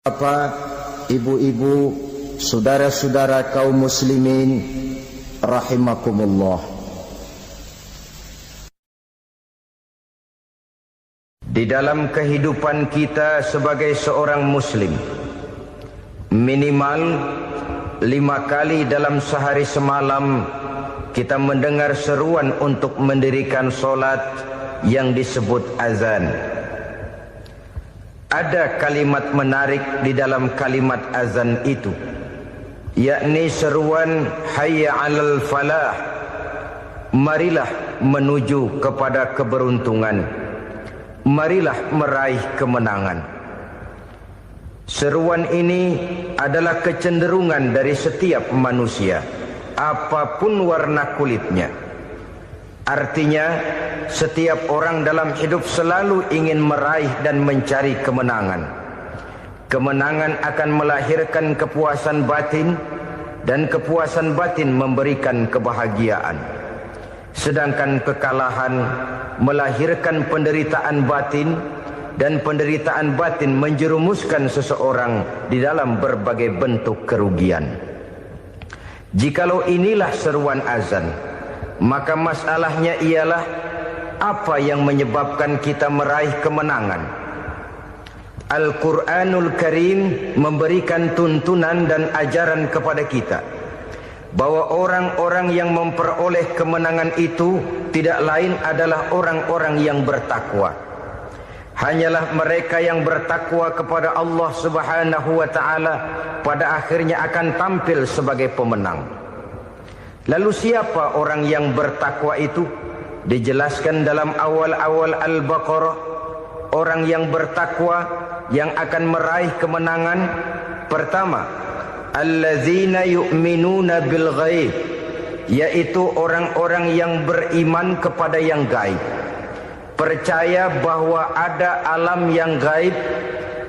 Bapak, ibu-ibu, saudara-saudara kaum muslimin rahimakumullah. Di dalam kehidupan kita sebagai seorang muslim, minimal 5 kali dalam sehari semalam kita mendengar seruan untuk mendirikan solat yang disebut azan. Ada kalimat menarik di dalam kalimat azan itu, yakni seruan hayya 'alal falah, marilah menuju kepada keberuntungan, marilah meraih kemenangan. Seruan ini adalah kecenderungan dari setiap manusia, apapun warna kulitnya. Artinya, setiap orang dalam hidup selalu ingin meraih dan mencari kemenangan. Kemenangan akan melahirkan kepuasan batin, dan kepuasan batin memberikan kebahagiaan. Sedangkan kekalahan melahirkan penderitaan batin, dan penderitaan batin menjerumuskan seseorang di dalam berbagai bentuk kerugian. Jikalau inilah seruan azan, maka masalahnya ialah apa yang menyebabkan kita meraih kemenangan. Al-Quranul Karim memberikan tuntunan dan ajaran kepada kita bahwa orang-orang yang memperoleh kemenangan itu tidak lain adalah orang-orang yang bertakwa. Hanyalah mereka yang bertakwa kepada Allah Subhanahu wa ta'ala pada akhirnya akan tampil sebagai pemenang. Lalu siapa orang yang bertakwa itu? Dijelaskan dalam awal-awal Al-Baqarah, orang yang bertakwa yang akan meraih kemenangan. Pertama, allazina yu'minuna bil ghaib, yaitu orang-orang yang beriman kepada yang gaib, percaya bahwa ada alam yang gaib,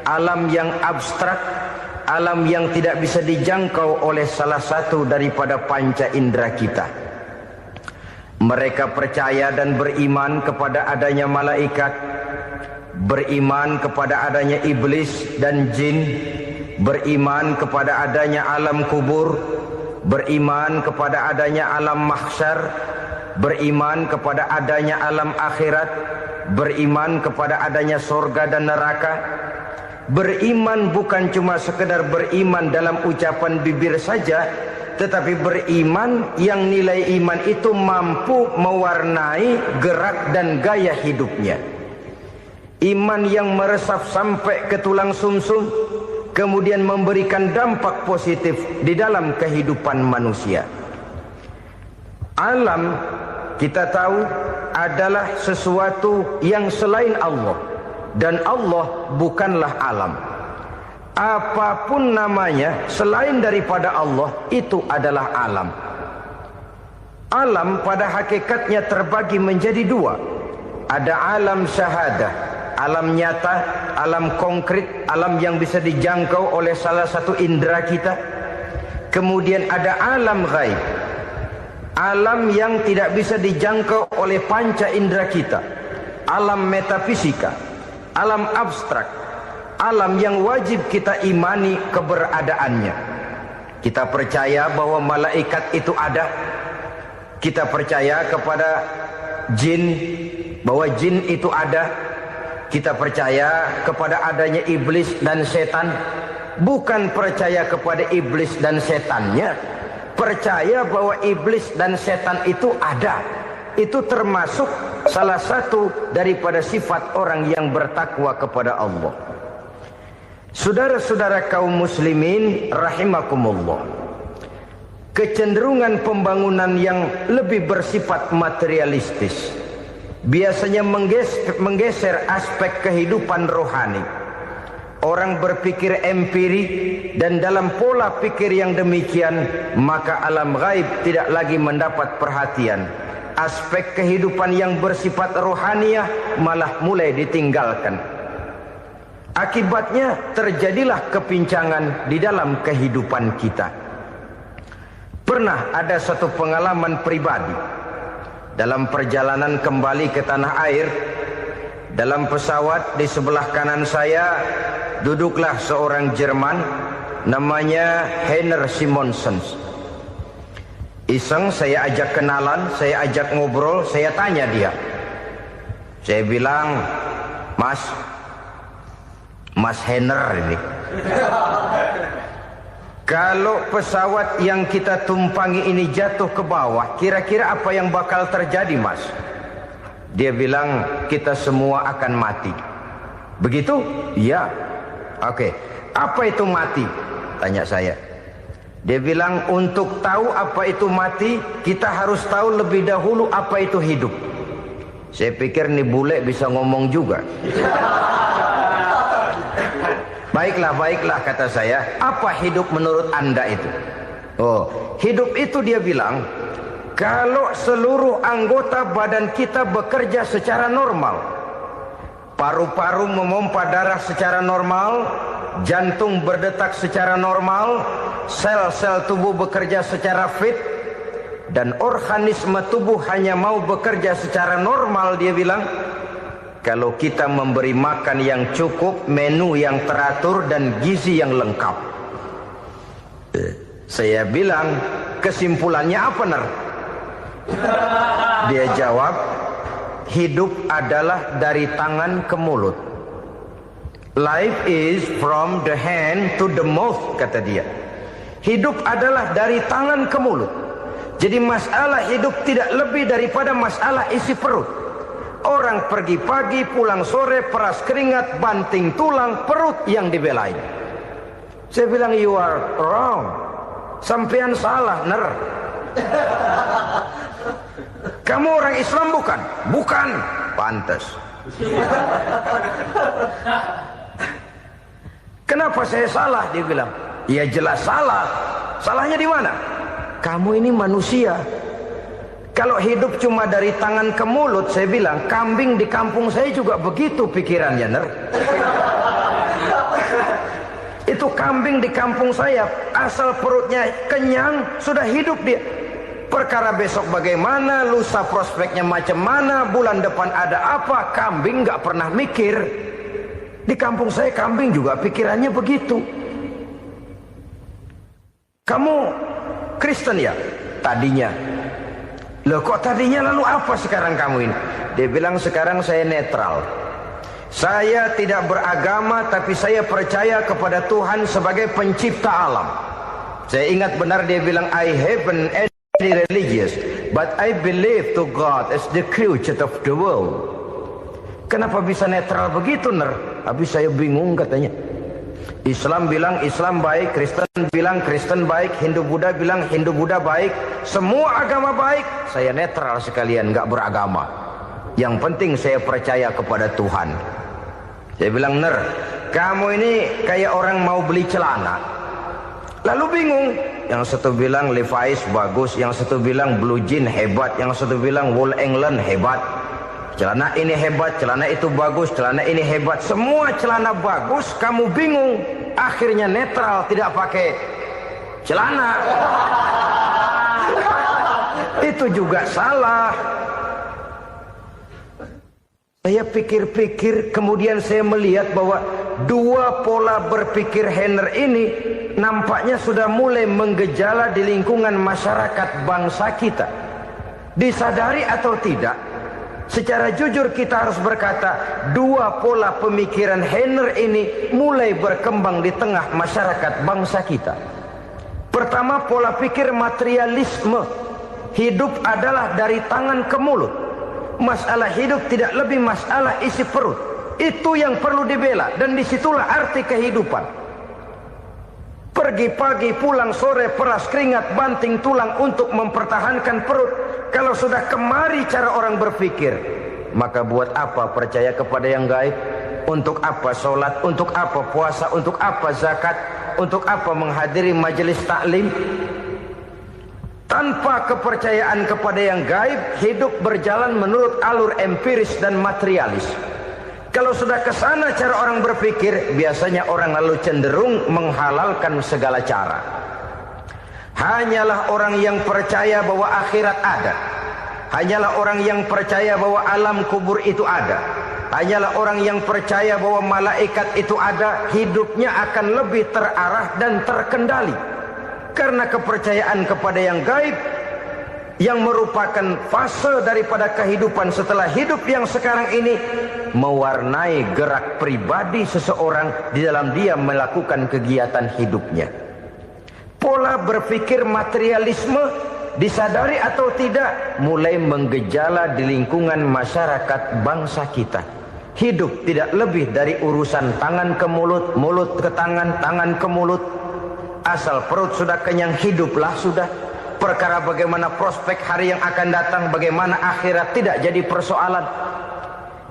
alam yang abstrak, alam yang tidak bisa dijangkau oleh salah satu daripada panca indera kita. Mereka percaya dan beriman kepada adanya malaikat, beriman kepada adanya iblis dan jin, beriman kepada adanya alam kubur, beriman kepada adanya alam mahsyar, beriman kepada adanya alam akhirat, beriman kepada adanya surga dan neraka. Beriman bukan cuma sekedar beriman dalam ucapan bibir saja, tetapi beriman yang nilai iman itu mampu mewarnai gerak dan gaya hidupnya. Iman yang meresap sampai ke tulang sumsum, kemudian memberikan dampak positif di dalam kehidupan manusia. Alam, kita tahu, adalah sesuatu yang selain Allah, dan Allah bukanlah alam. Apapun namanya selain daripada Allah, itu adalah alam. Alam pada hakikatnya terbagi menjadi dua. Ada alam syahadah, alam nyata, alam konkret, alam yang bisa dijangkau oleh salah satu indera kita. Kemudian ada alam ghaib, alam yang tidak bisa dijangkau oleh panca indera kita, alam metafisika, alam abstrak, alam yang wajib kita imani keberadaannya. Kita percaya bahwa malaikat itu ada. Kita percaya kepada jin, bahwa jin itu ada. Kita percaya kepada adanya iblis dan setan. Bukan percaya kepada iblis dan setannya, percaya bahwa iblis dan setan itu ada. Itu termasuk salah satu daripada sifat orang yang bertakwa kepada Allah. Saudara-saudara kaum muslimin rahimakumullah, kecenderungan pembangunan yang lebih bersifat materialistis biasanya menggeser aspek kehidupan rohani. Orang berpikir empiri, dan dalam pola pikir yang demikian, maka alam gaib tidak lagi mendapat perhatian. Aspek kehidupan yang bersifat rohaniah malah mulai ditinggalkan. Akibatnya terjadilah kepincangan di dalam kehidupan kita. Pernah ada satu pengalaman pribadi dalam perjalanan kembali ke tanah air. Dalam pesawat di sebelah kanan saya duduklah seorang Jerman namanya Heiner Simonsen. Iseng saya ajak kenalan, saya ajak ngobrol, saya tanya dia. Saya bilang, Mas Heiner ini, kalau pesawat yang kita tumpangi ini jatuh ke bawah, kira-kira apa yang bakal terjadi, Mas? Dia bilang, kita semua akan mati. Begitu? Iya. Oke. Apa itu mati? Tanya saya. Dia bilang, untuk tahu apa itu mati, kita harus tahu lebih dahulu apa itu hidup. Saya pikir nih bule bisa ngomong juga. Baiklah kata saya. Apa hidup menurut Anda itu? Oh, hidup itu dia bilang, kalau seluruh anggota badan kita bekerja secara normal, paru-paru memompa darah secara normal, jantung berdetak secara normal, sel-sel tubuh bekerja secara fit, dan organisme tubuh hanya mau bekerja secara normal, dia bilang, kalau kita memberi makan yang cukup, menu yang teratur, dan gizi yang lengkap. Saya bilang, kesimpulannya apa, Ner? Dia jawab, hidup adalah dari tangan ke mulut. Life is from the hand to the mouth, kata dia. Hidup adalah dari tangan ke mulut. Jadi masalah hidup tidak lebih daripada masalah isi perut. Orang pergi pagi, pulang sore, peras keringat, banting tulang, perut yang dibelain. Saya bilang, you are wrong. Sampean salah, Ner. Kamu orang Islam bukan? Bukan. Pantes. Kenapa saya salah? Dia bilang, ya jelas salah. Salahnya di mana? Kamu ini manusia. Kalau hidup cuma dari tangan ke mulut, saya bilang, kambing di kampung saya juga begitu pikirannya, Ner. Itu kambing di kampung saya, asal perutnya kenyang, sudah hidup dia. Perkara besok bagaimana, lusa prospeknya macam mana, bulan depan ada apa, kambing nggak pernah mikir. Di kampung saya kambing juga pikirannya begitu. Kamu Kristen ya? Tadinya. Loh kok tadinya, lalu apa sekarang kamu ini? Dia bilang, sekarang saya netral. Saya tidak beragama, tapi saya percaya kepada Tuhan sebagai pencipta alam. Saya ingat benar dia bilang, I haven't any religious, but I believe to God as the creator of the world. Kenapa bisa netral begitu, Ner? Habis saya bingung katanya. Islam bilang Islam baik, Kristen bilang Kristen baik, Hindu Buddha bilang Hindu Buddha baik, semua agama baik. Saya netral sekalian, nggak beragama. Yang penting saya percaya kepada Tuhan. Saya bilang, Ner, kamu ini kayak orang mau beli celana, lalu bingung. Yang satu bilang Levi's bagus, yang satu bilang Blue Jean hebat, yang satu bilang Wool England hebat. Celana ini hebat, celana itu bagus, celana ini hebat. Semua celana bagus, kamu bingung. Akhirnya netral, tidak pakai celana. Itu juga salah. Saya pikir-pikir, kemudian saya melihat bahwa dua pola berpikir Heiner ini nampaknya sudah mulai menggejala di lingkungan masyarakat bangsa kita. Disadari atau tidak, secara jujur kita harus berkata, dua pola pemikiran Heiner ini mulai berkembang di tengah masyarakat bangsa kita. Pertama, pola pikir materialisme. Hidup adalah dari tangan ke mulut. Masalah hidup tidak lebih masalah isi perut. Itu yang perlu dibela, dan disitulah arti kehidupan. Pergi pagi, pulang sore, peras keringat, banting tulang untuk mempertahankan perut. Kalau sudah kemari cara orang berpikir, maka buat apa percaya kepada yang gaib? Untuk apa sholat? Untuk apa puasa? Untuk apa zakat? Untuk apa menghadiri majelis taklim? Tanpa kepercayaan kepada yang gaib, hidup berjalan menurut alur empiris dan materialis. Kalau sudah ke sana cara orang berpikir, biasanya orang lalu cenderung menghalalkan segala cara. Hanyalah orang yang percaya bahwa akhirat ada. Hanyalah orang yang percaya bahwa alam kubur itu ada. hanyalah orang yang percaya bahwa malaikat itu ada, hidupnya akan lebih terarah dan terkendali. Karena kepercayaan kepada yang gaib, yang merupakan fase daripada kehidupan setelah hidup yang sekarang ini, mewarnai gerak pribadi seseorang di dalam dia melakukan kegiatan hidupnya. Pola berpikir materialisme, disadari atau tidak, mulai menggejala di lingkungan masyarakat bangsa kita. Hidup tidak lebih dari urusan tangan ke mulut, mulut ke tangan, tangan ke mulut. Asal perut sudah kenyang, hiduplah sudah. Perkara bagaimana prospek hari yang akan datang, bagaimana akhirat, tidak jadi persoalan.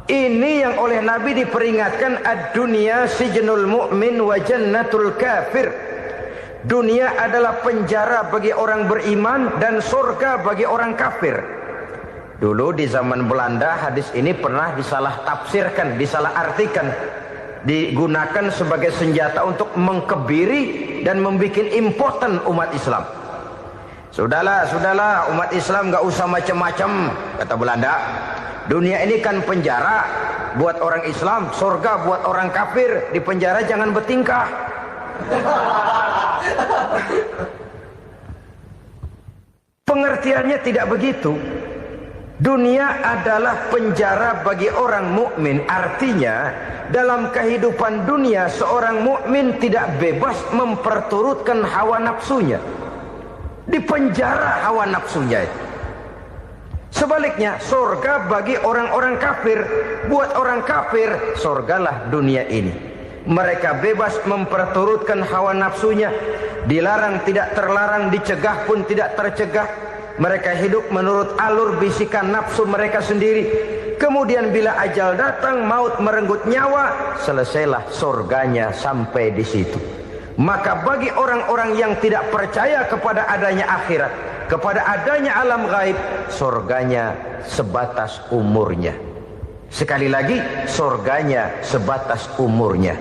Ini yang oleh Nabi diperingatkan, ad-dunya sijnul mu'min wa jannatul kafir. Dunia adalah penjara bagi orang beriman dan surga bagi orang kafir. Dulu di zaman Belanda hadis ini pernah disalah tafsirkan, disalah artikan, digunakan sebagai senjata untuk mengkebiri dan membuat impoten umat Islam. Sudahlah umat Islam gak usah macam-macam, kata Belanda. Dunia ini kan penjara buat orang Islam, surga buat orang kafir. Di penjara jangan bertingkah. Pengertiannya tidak begitu. Dunia adalah penjara bagi orang mukmin. Artinya dalam kehidupan dunia seorang mukmin tidak bebas memperturutkan hawa nafsunya. Dipenjara hawa nafsunya itu. Sebaliknya surga bagi orang-orang kafir. Buat orang kafir surgalah dunia ini. Mereka bebas memperturutkan hawa nafsunya. Dilarang tidak terlarang, dicegah pun tidak tercegah. Mereka hidup menurut alur bisikan nafsu mereka sendiri. Kemudian bila ajal datang, maut merenggut nyawa, selesailah surganya sampai di situ. Maka bagi orang-orang yang tidak percaya kepada adanya akhirat, kepada adanya alam gaib, surganya sebatas umurnya. Sekali lagi, surganya sebatas umurnya.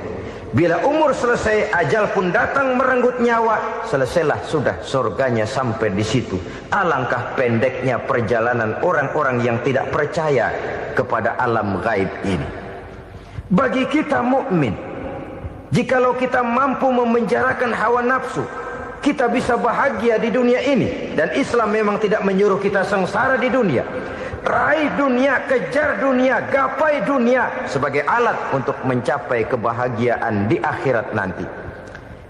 Bila umur selesai, ajal pun datang merenggut nyawa, selesailah sudah surganya sampai di situ. Alangkah pendeknya perjalanan orang-orang yang tidak percaya kepada alam gaib ini. Bagi kita mukmin, jikalau kita mampu memenjarakan hawa nafsu, kita bisa bahagia di dunia ini. Dan Islam memang tidak menyuruh kita sengsara di dunia. Raih dunia, kejar dunia, gapai dunia sebagai alat untuk mencapai kebahagiaan di akhirat nanti.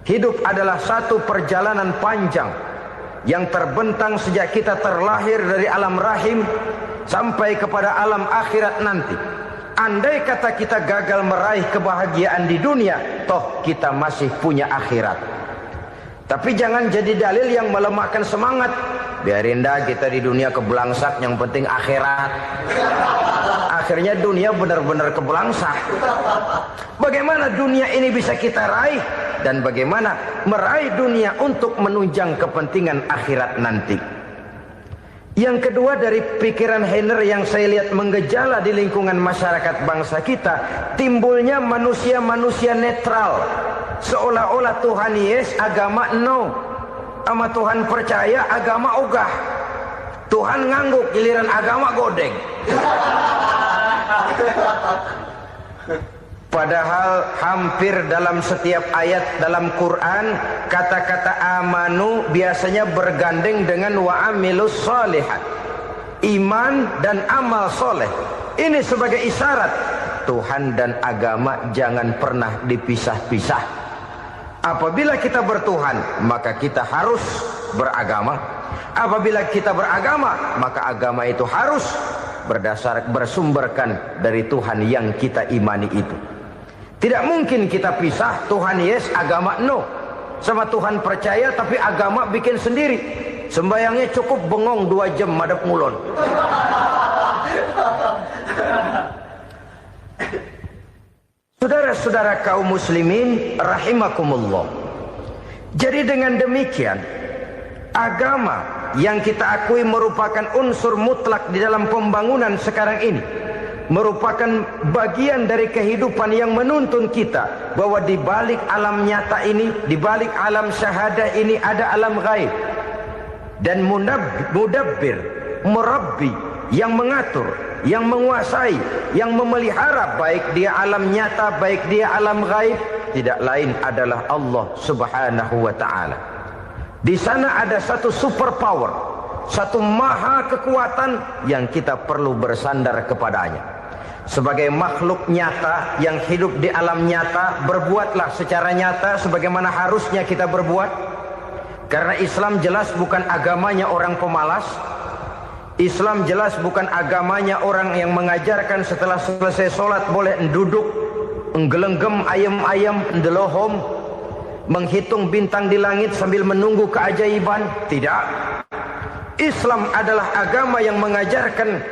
Hidup adalah satu perjalanan panjang yang terbentang sejak kita terlahir dari alam rahim sampai kepada alam akhirat nanti. Andai kata kita gagal meraih kebahagiaan di dunia, toh kita masih punya akhirat. Tapi jangan jadi dalil yang melemahkan semangat. Biarin dah kita di dunia kebelangsak, yang penting akhirat. Akhirnya dunia benar-benar kebelangsak. Bagaimana dunia ini bisa kita raih, dan bagaimana meraih dunia untuk menunjang kepentingan akhirat nanti. Yang kedua, dari pikiran Heiner yang saya lihat menggejala di lingkungan masyarakat bangsa kita, timbulnya manusia-manusia netral. Seolah-olah Tuhan yes, agama no. Sama Tuhan percaya, agama ogah. Tuhan ngangguk, giliran agama godeng. Padahal hampir dalam setiap ayat dalam Quran, kata-kata amanu biasanya bergandeng dengan wa'amilus sholihat. Iman dan amal soleh. Ini sebagai isyarat Tuhan dan agama jangan pernah dipisah-pisah. Apabila kita bertuhan, maka kita harus beragama. Apabila kita beragama, maka agama itu harus bersumberkan dari Tuhan yang kita imani itu. Tidak mungkin kita pisah, Tuhan yes, agama no. Sama Tuhan percaya tapi agama bikin sendiri. Sembayangnya cukup bengong 2 jam madep ngulon. Saudara-saudara kaum muslimin rahimakumullah. Jadi dengan demikian, agama yang kita akui merupakan unsur mutlak di dalam pembangunan sekarang ini, merupakan bagian dari kehidupan yang menuntun kita bahwa di balik alam nyata ini, di balik alam syahadah ini ada alam gaib. Dan mudabbir, murabbi yang mengatur, yang menguasai, yang memelihara, baik dia alam nyata, baik dia alam gaib, tidak lain adalah Allah Subhanahu wa ta'ala. Di sana ada satu super power, satu maha kekuatan yang kita perlu bersandar kepadanya. Sebagai makhluk nyata yang hidup di alam nyata, berbuatlah secara nyata sebagaimana harusnya kita berbuat. Karena Islam jelas bukan agamanya orang pemalas. Islam jelas bukan agamanya orang yang mengajarkan setelah selesai sholat boleh duduk, nggelenggem ayam-ayam, ndelohom, menghitung bintang di langit sambil menunggu keajaiban. Tidak. Islam adalah agama yang mengajarkan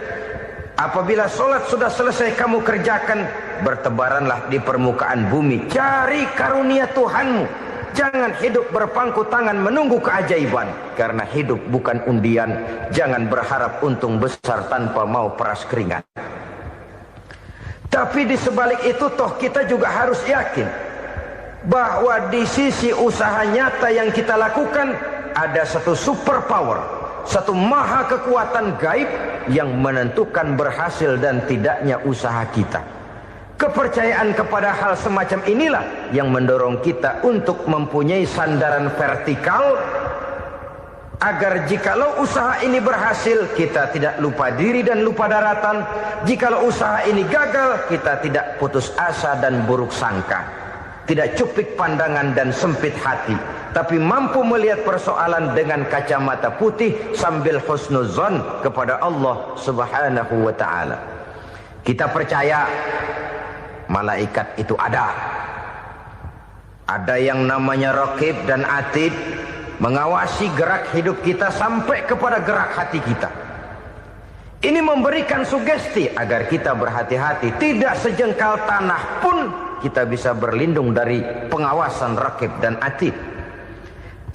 apabila sholat sudah selesai kamu kerjakan, bertebaranlah di permukaan bumi, cari karunia Tuhanmu. Jangan hidup berpangku tangan menunggu keajaiban. Karena hidup bukan undian. Jangan berharap untung besar tanpa mau peras keringat. Tapi di sebalik itu toh kita juga harus yakin bahwa di sisi usaha nyata yang kita lakukan ada satu super power, satu maha kekuatan gaib yang menentukan berhasil dan tidaknya usaha kita. Kepercayaan kepada hal semacam inilah yang mendorong kita untuk mempunyai sandaran vertikal, agar jikalau usaha ini berhasil, kita tidak lupa diri dan lupa daratan. Jikalau usaha ini gagal, kita tidak putus asa dan buruk sangka, tidak cupik pandangan dan sempit hati, tapi mampu melihat persoalan dengan kacamata putih sambil husnuzon kepada Allah Subhanahu wa ta'ala. Kita percaya malaikat itu ada. Ada yang namanya Raqib dan Atid, mengawasi gerak hidup kita sampai kepada gerak hati kita. Ini memberikan sugesti agar kita berhati-hati. Tidak sejengkal tanah pun kita bisa berlindung dari pengawasan Raqib dan Atid.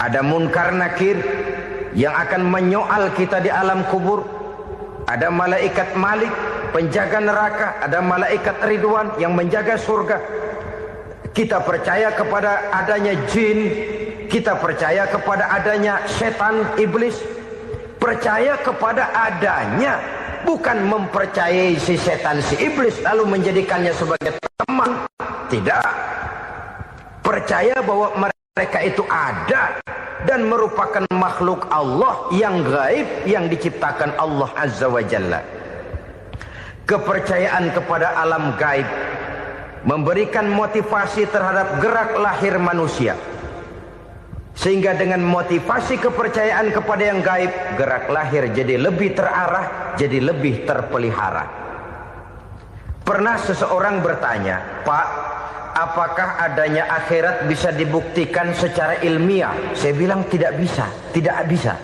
Ada Munkar Nakir yang akan menyoal kita di alam kubur. Ada malaikat Malik, penjaga neraka. Ada malaikat Ridwan yang menjaga surga. Kita percaya kepada adanya jin, kita percaya kepada adanya setan, iblis. Percaya kepada adanya, bukan mempercayai si setan, si iblis lalu menjadikannya sebagai teman. Tidak. Percaya bahwa mereka itu ada dan merupakan makhluk Allah yang gaib, yang diciptakan Allah Azza wa Jalla. Kepercayaan kepada alam gaib memberikan motivasi terhadap gerak lahir manusia, sehingga dengan motivasi kepercayaan kepada yang gaib, gerak lahir jadi lebih terarah, jadi lebih terpelihara. Pernah seseorang bertanya, "Pak, apakah adanya akhirat bisa dibuktikan secara ilmiah?" Saya bilang tidak bisa, tidak bisa.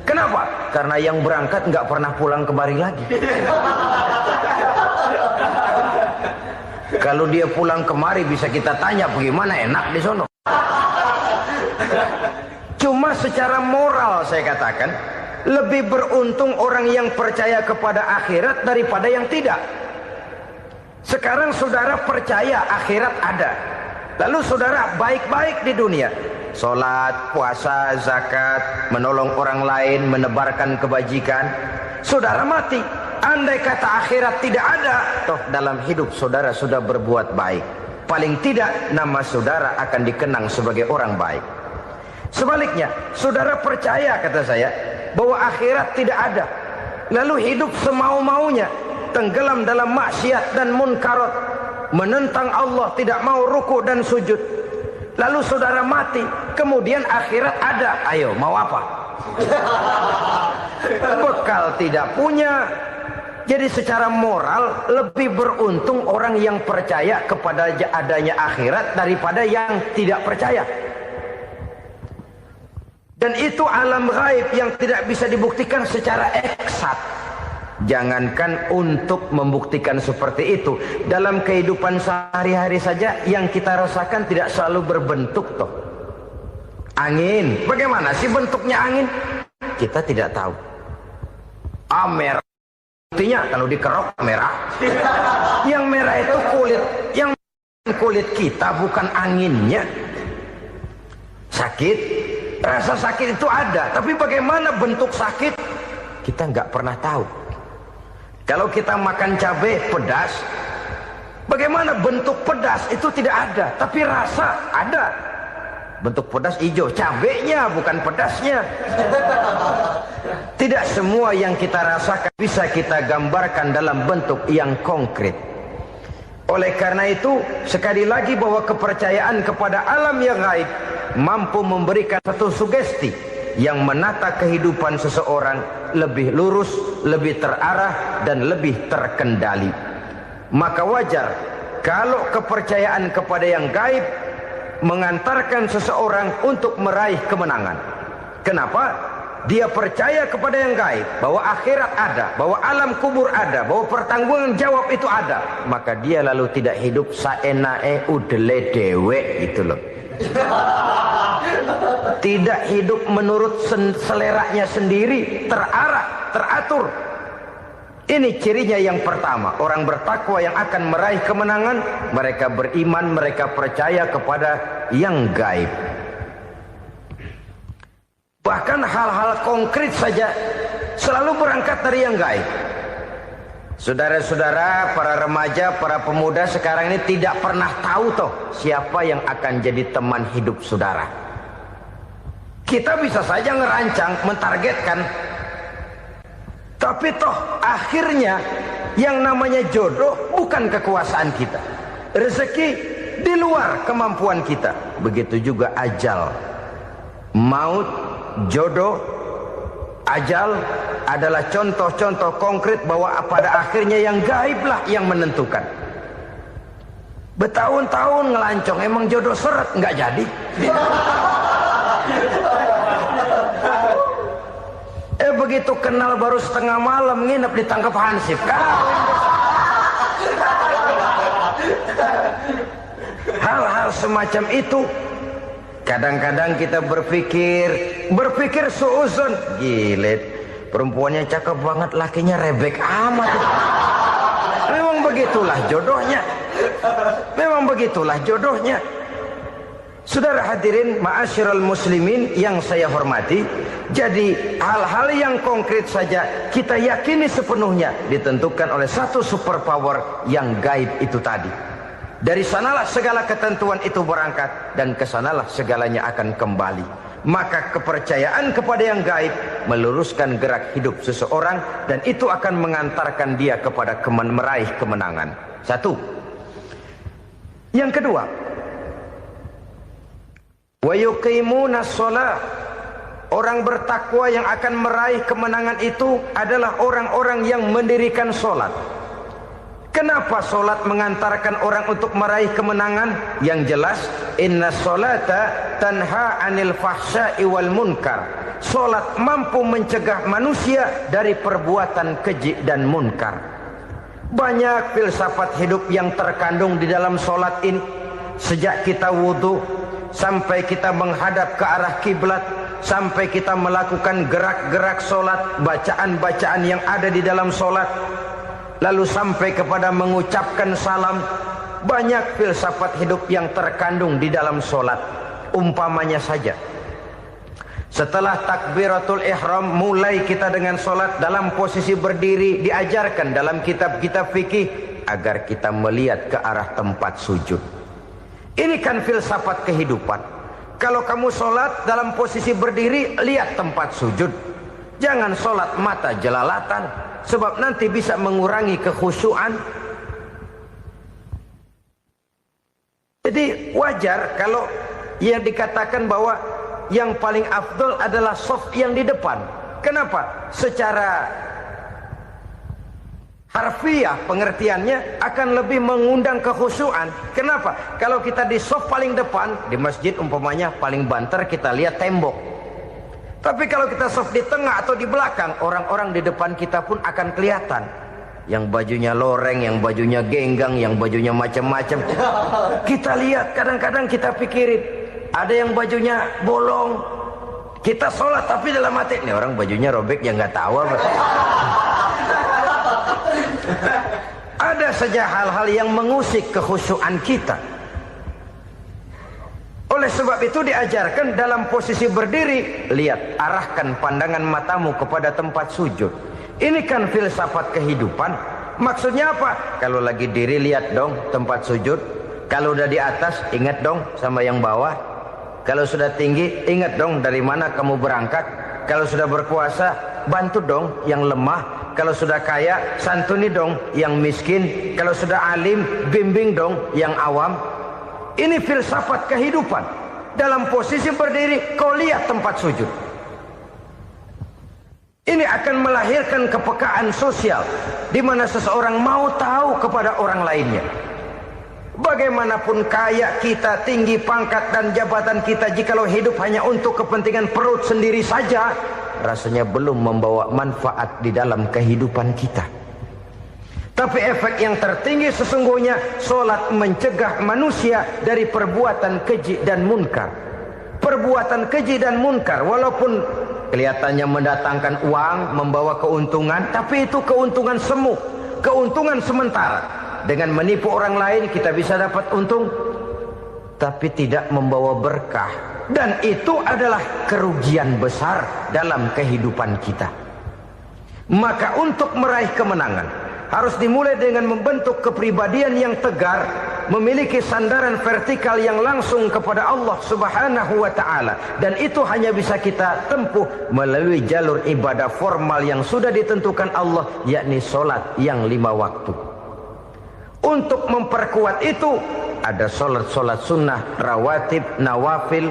Kenapa? Karena yang berangkat nggak pernah pulang kembali lagi. Kalau dia pulang kemari bisa kita tanya bagaimana enak di sono. Cuma secara moral saya katakan, lebih beruntung orang yang percaya kepada akhirat daripada yang tidak. Sekarang saudara percaya akhirat ada, lalu saudara baik-baik di dunia, sholat, puasa, zakat, menolong orang lain, menebarkan kebajikan. Saudara mati, andai kata akhirat tidak ada, toh dalam hidup saudara sudah berbuat baik. Paling tidak nama saudara akan dikenang sebagai orang baik. Sebaliknya, saudara percaya, kata saya, bahwa akhirat tidak ada, lalu hidup semau-maunya, tenggelam dalam maksiat dan munkarat, menentang Allah, tidak mau ruku dan sujud. Lalu saudara mati, kemudian akhirat ada. Ayo, mau apa? Bekal tidak punya. Jadi secara moral lebih beruntung orang yang percaya kepada adanya akhirat daripada yang tidak percaya. Dan itu alam gaib yang tidak bisa dibuktikan secara eksat. Jangankan untuk membuktikan seperti itu, dalam kehidupan sehari-hari saja yang kita rasakan tidak selalu berbentuk toh. Angin, bagaimana sih bentuknya angin? Kita tidak tahu. Merah, buktinya kalau dikerok merah. Yang merah itu kulit, yang kulit kita bukan anginnya. Sakit, rasa sakit itu ada, tapi bagaimana bentuk sakit? Kita nggak pernah tahu. Kalau kita makan cabai pedas, bagaimana bentuk pedas itu tidak ada, tapi rasa ada. Bentuk pedas hijau, cabenya bukan pedasnya. Tidak semua yang kita rasakan bisa kita gambarkan dalam bentuk yang konkret. Oleh karena itu, sekali lagi bahwa kepercayaan kepada alam yang gaib mampu memberikan satu sugesti yang menata kehidupan seseorang lebih lurus, lebih terarah, dan lebih terkendali. Maka wajar kalau kepercayaan kepada yang gaib mengantarkan seseorang untuk meraih kemenangan. Kenapa? Dia percaya kepada yang gaib, bahwa akhirat ada, bahwa alam kubur ada, bahwa pertanggungan jawab itu ada. Maka dia lalu tidak hidup saenae udele dewe gitu loh. Tidak hidup menurut seleranya sendiri, terarah, teratur. Ini cirinya yang pertama. Orang bertakwa yang akan meraih kemenangan, mereka beriman, mereka percaya kepada yang gaib. Bahkan hal-hal konkret saja selalu berangkat dari yang gaib. Saudara-saudara, para remaja, para pemuda sekarang ini tidak pernah tahu toh siapa yang akan jadi teman hidup saudara. Kita bisa saja ngerancang, mentargetkan, tapi toh akhirnya yang namanya jodoh bukan kekuasaan kita. Rezeki di luar kemampuan kita. Begitu juga ajal. Maut, jodoh, ajal adalah contoh-contoh konkret bahwa pada akhirnya yang gaiblah yang menentukan. Bertahun-tahun ngelancong, emang jodoh seret, nggak jadi. Begitu kenal baru setengah malam nginep ditangkap hansip. Hal-hal semacam itu kadang-kadang kita berpikir suuzon, gilet, perempuannya cakep banget, lakinya rebek amat. Memang begitulah jodohnya. Memang begitulah jodohnya. Saudara hadirin ma'asyiral muslimin yang saya hormati, jadi hal-hal yang konkret saja kita yakini sepenuhnya ditentukan oleh satu superpower yang gaib itu tadi. Dari sanalah segala ketentuan itu berangkat dan kesanalah segalanya akan kembali. Maka kepercayaan kepada yang gaib meluruskan gerak hidup seseorang dan itu akan mengantarkan dia kepada meraih kemenangan. Satu. Yang kedua, wa yuqimuna shalah. Orang bertakwa yang akan meraih kemenangan itu adalah orang-orang yang mendirikan sholat. Kenapa sholat mengantarkan orang untuk meraih kemenangan? Yang jelas, inna sholata tanha anil fahsya'i wal munkar. Sholat mampu mencegah manusia dari perbuatan keji dan munkar. Banyak filsafat hidup yang terkandung di dalam sholat ini. Sejak kita wudhu sampai kita menghadap ke arah kiblat, sampai kita melakukan gerak-gerak sholat, bacaan-bacaan yang ada di dalam sholat, lalu sampai kepada mengucapkan salam. Banyak filsafat hidup yang terkandung di dalam sholat. Umpamanya saja, setelah takbiratul ihram mulai kita dengan sholat dalam posisi berdiri, diajarkan dalam kitab-kitab fikih agar kita melihat ke arah tempat sujud. Ini kan filsafat kehidupan. Kalau kamu sholat dalam posisi berdiri, lihat tempat sujud. Jangan sholat mata jelalatan, sebab nanti bisa mengurangi kekhusyuan. Jadi wajar kalau yang dikatakan bahwa yang paling afdol adalah shaf yang di depan. Kenapa? Secara harfiah pengertiannya akan lebih mengundang kekhusyuan. Kenapa? Kalau kita di shaf paling depan di masjid umpamanya paling banter kita lihat tembok. Tapi kalau kita shaf di tengah atau di belakang, orang-orang di depan kita pun akan kelihatan. Yang bajunya loreng, yang bajunya genggang, yang bajunya macam-macam. Kita lihat, kadang-kadang kita pikirin, ada yang bajunya bolong. Kita sholat tapi dalam hati, ini orang bajunya robek yang nggak tahu apa. Ada saja hal-hal yang mengusik kekhusyuan kita. Oleh sebab itu diajarkan dalam posisi berdiri, lihat, arahkan pandangan matamu kepada tempat sujud. Ini kan filsafat kehidupan. Maksudnya apa? Kalau lagi diri lihat dong tempat sujud. Kalau udah di atas ingat dong sama yang bawah. Kalau sudah tinggi ingat dong dari mana kamu berangkat. Kalau sudah berkuasa bantu dong yang lemah. Kalau sudah kaya santuni dong yang miskin. Kalau sudah alim bimbing dong yang awam. Ini filsafat kehidupan. Dalam posisi berdiri kau lihat tempat sujud. Ini akan melahirkan kepekaan sosial di mana seseorang mau tahu kepada orang lainnya. Bagaimanapun kaya kita, tinggi pangkat dan jabatan kita, jikalau hidup hanya untuk kepentingan perut sendiri saja, rasanya belum membawa manfaat di dalam kehidupan kita. Tapi efek yang tertinggi sesungguhnya, solat mencegah manusia dari perbuatan keji dan munkar. Perbuatan keji dan munkar walaupun kelihatannya mendatangkan uang, membawa keuntungan, tapi itu keuntungan semu, keuntungan sementara. Dengan menipu orang lain kita bisa dapat untung, tapi tidak membawa berkah. Dan itu adalah kerugian besar dalam kehidupan kita. Maka untuk meraih kemenangan harus dimulai dengan membentuk kepribadian yang tegar, memiliki sandaran vertikal yang langsung kepada Allah Subhanahu wa ta'ala. Dan itu hanya bisa kita tempuh melalui jalur ibadah formal yang sudah ditentukan Allah, yakni solat yang 5 waktu. Untuk memperkuat itu ada solat-solat sunnah, rawatib, nawafil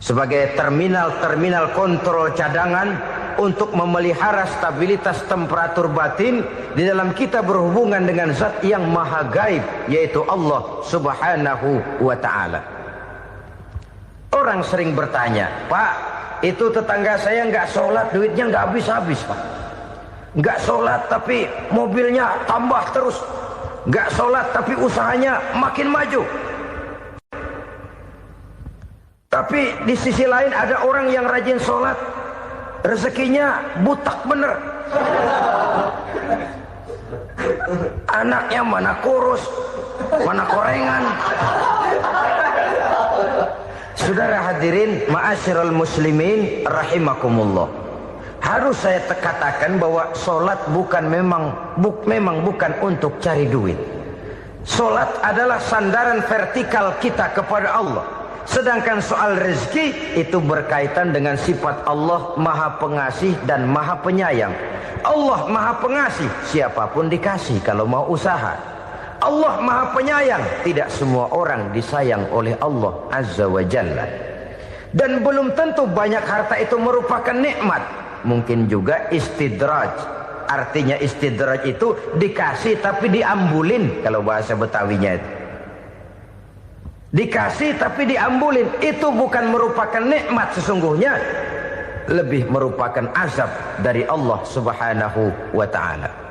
sebagai terminal kontrol cadangan untuk memelihara stabilitas temperatur batin di dalam kita berhubungan dengan zat yang maha gaib, yaitu Allah Subhanahu wa ta'ala. Orang sering bertanya, Pak, itu tetangga saya nggak sholat, duitnya nggak habis-habis, Pak. Nggak sholat tapi mobilnya tambah terus. Nggak sholat tapi usahanya makin maju. Tapi di sisi lain ada orang yang rajin sholat, rezekinya butak bener. Anaknya mana kurus, mana korengan. Saudara hadirin ma'asyiral muslimin rahimakumullah. Harus saya katakan bahwa solat memang bukan untuk cari duit. Solat adalah sandaran vertikal kita kepada Allah. Sedangkan soal rezeki itu berkaitan dengan sifat Allah maha pengasih dan maha penyayang. Allah maha pengasih, siapapun dikasih kalau mau usaha. Allah maha penyayang, tidak semua orang disayang oleh Allah Azza wa Jalla. Dan belum tentu banyak harta itu merupakan nikmat. Mungkin juga istidraj. Artinya istidraj itu dikasih tapi diambulin, kalau bahasa Betawinya itu. Dikasih tapi diambulin, itu bukan merupakan nikmat sesungguhnya, lebih merupakan azab dari Allah Subhanahu wa ta'ala.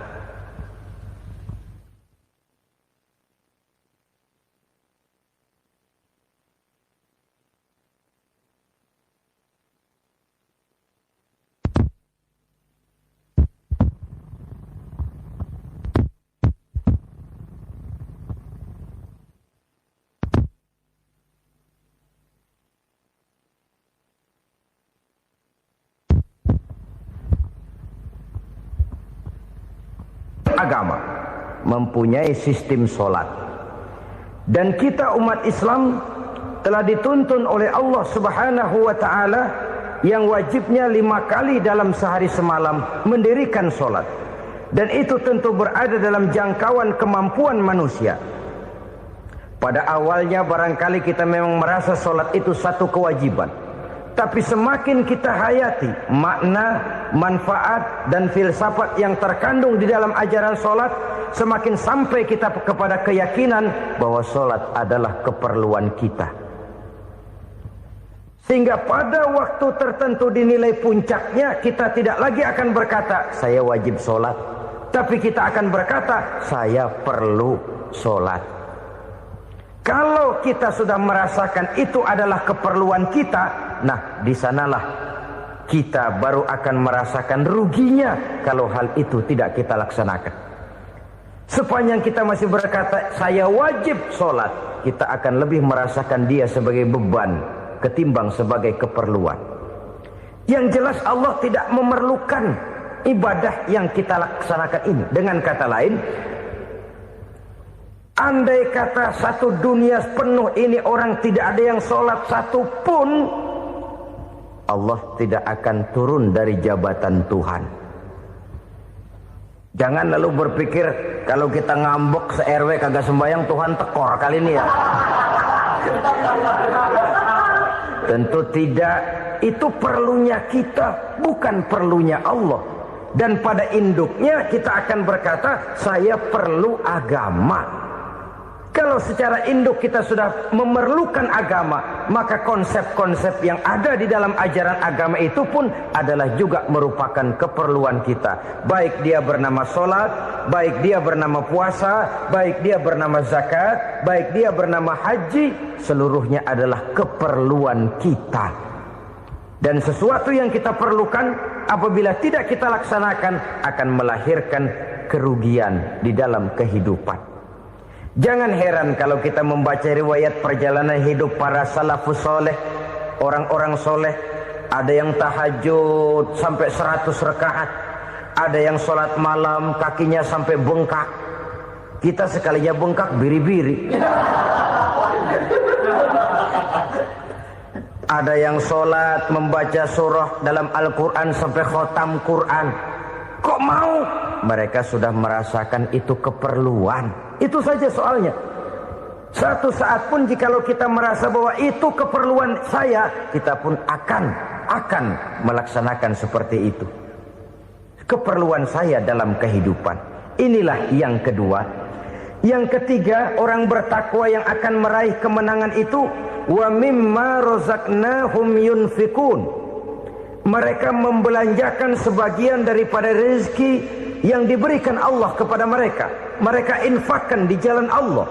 Agama mempunyai sistem solat, dan kita umat Islam telah dituntun oleh Allah Subhanahu wa ta'ala yang wajibnya 5 kali dalam sehari semalam mendirikan solat, dan itu tentu berada dalam jangkauan kemampuan manusia. Pada awalnya barangkali kita memang merasa solat itu satu kewajiban, tapi semakin kita hayati makna, manfaat dan filsafat yang terkandung di dalam ajaran solat, semakin sampai kita kepada keyakinan bahwa solat adalah keperluan kita. Sehingga pada waktu tertentu dinilai puncaknya, kita tidak lagi akan berkata saya wajib solat, tapi kita akan berkata saya perlu solat. Kalau kita sudah merasakan itu adalah keperluan kita, nah di sanalah kita baru akan merasakan ruginya kalau hal itu tidak kita laksanakan. Sepanjang kita masih berkata saya wajib sholat, kita akan lebih merasakan dia sebagai beban ketimbang sebagai keperluan. Yang jelas Allah tidak memerlukan ibadah yang kita laksanakan ini. Dengan kata lain, andai kata satu dunia penuh ini orang tidak ada yang sholat satu pun, Allah tidak akan turun dari jabatan Tuhan. Jangan lalu berpikir kalau kita ngambek se-RW kagak sembahyang Tuhan tekor kali ini ya. Tentu tidak. Itu perlunya kita, bukan perlunya Allah. Dan pada induknya kita akan berkata, saya perlu agama. Kalau secara induk kita sudah memerlukan agama, maka konsep-konsep yang ada di dalam ajaran agama itu pun adalah juga merupakan keperluan kita. Baik dia bernama sholat, baik dia bernama puasa, baik dia bernama zakat, baik dia bernama haji, seluruhnya adalah keperluan kita. Dan sesuatu yang kita perlukan apabila tidak kita laksanakan akan melahirkan kerugian di dalam kehidupan. Jangan heran kalau kita membaca riwayat perjalanan hidup para salafus soleh, orang-orang soleh. Ada yang tahajud sampai 100 rakaat, ada yang sholat malam kakinya sampai bengkak. Kita sekalinya bengkak biri-biri. Ada yang sholat membaca surah dalam Al-Quran sampai khotam Quran. Kok mau? Mereka sudah merasakan itu keperluan. Itu saja soalnya. Satu saat pun jikalau kita merasa bahwa itu keperluan saya, kita pun akan melaksanakan seperti itu. Keperluan saya dalam kehidupan. Inilah yang kedua. Yang ketiga, orang bertakwa yang akan meraih kemenangan itu, wa mimma razaqnahum yunfikun. Mereka membelanjakan sebagian daripada rezeki yang diberikan Allah kepada mereka. Mereka infakkan di jalan Allah.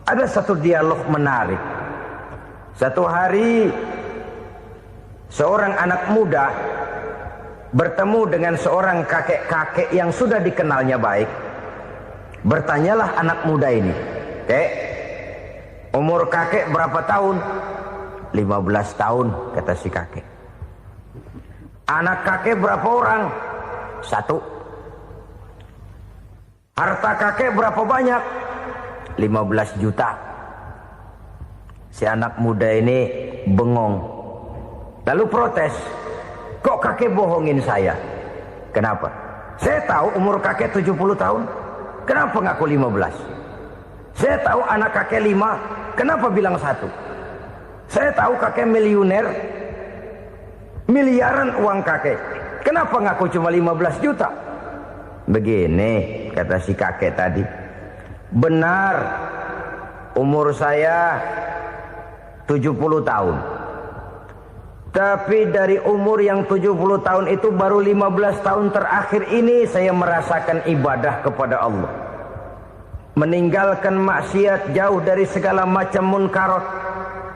Ada satu dialog menarik. Satu hari seorang anak muda bertemu dengan seorang kakek-kakek yang sudah dikenalnya baik. Bertanyalah anak muda ini, "Kek, umur kakek berapa tahun?" 15 tahun, kata si kakek. "Anak kakek berapa orang?" 1. "Harta kakek berapa banyak?" 15 juta. Si anak muda ini bengong. Lalu protes, "Kok kakek bohongin saya?" "Kenapa?" "Saya tahu umur kakek 70 tahun. Kenapa ngaku 15? Saya tahu anak kakek 5. Kenapa bilang 1? Saya tahu kakek miliuner. Miliaran uang kakek. Kenapa ngaku cuma 15 juta? "Begini," kata si kakek tadi. "Benar, umur saya 70 tahun. Tapi dari umur yang 70 tahun itu baru 15 tahun terakhir ini saya merasakan ibadah kepada Allah. Meninggalkan maksiat, jauh dari segala macam munkarat.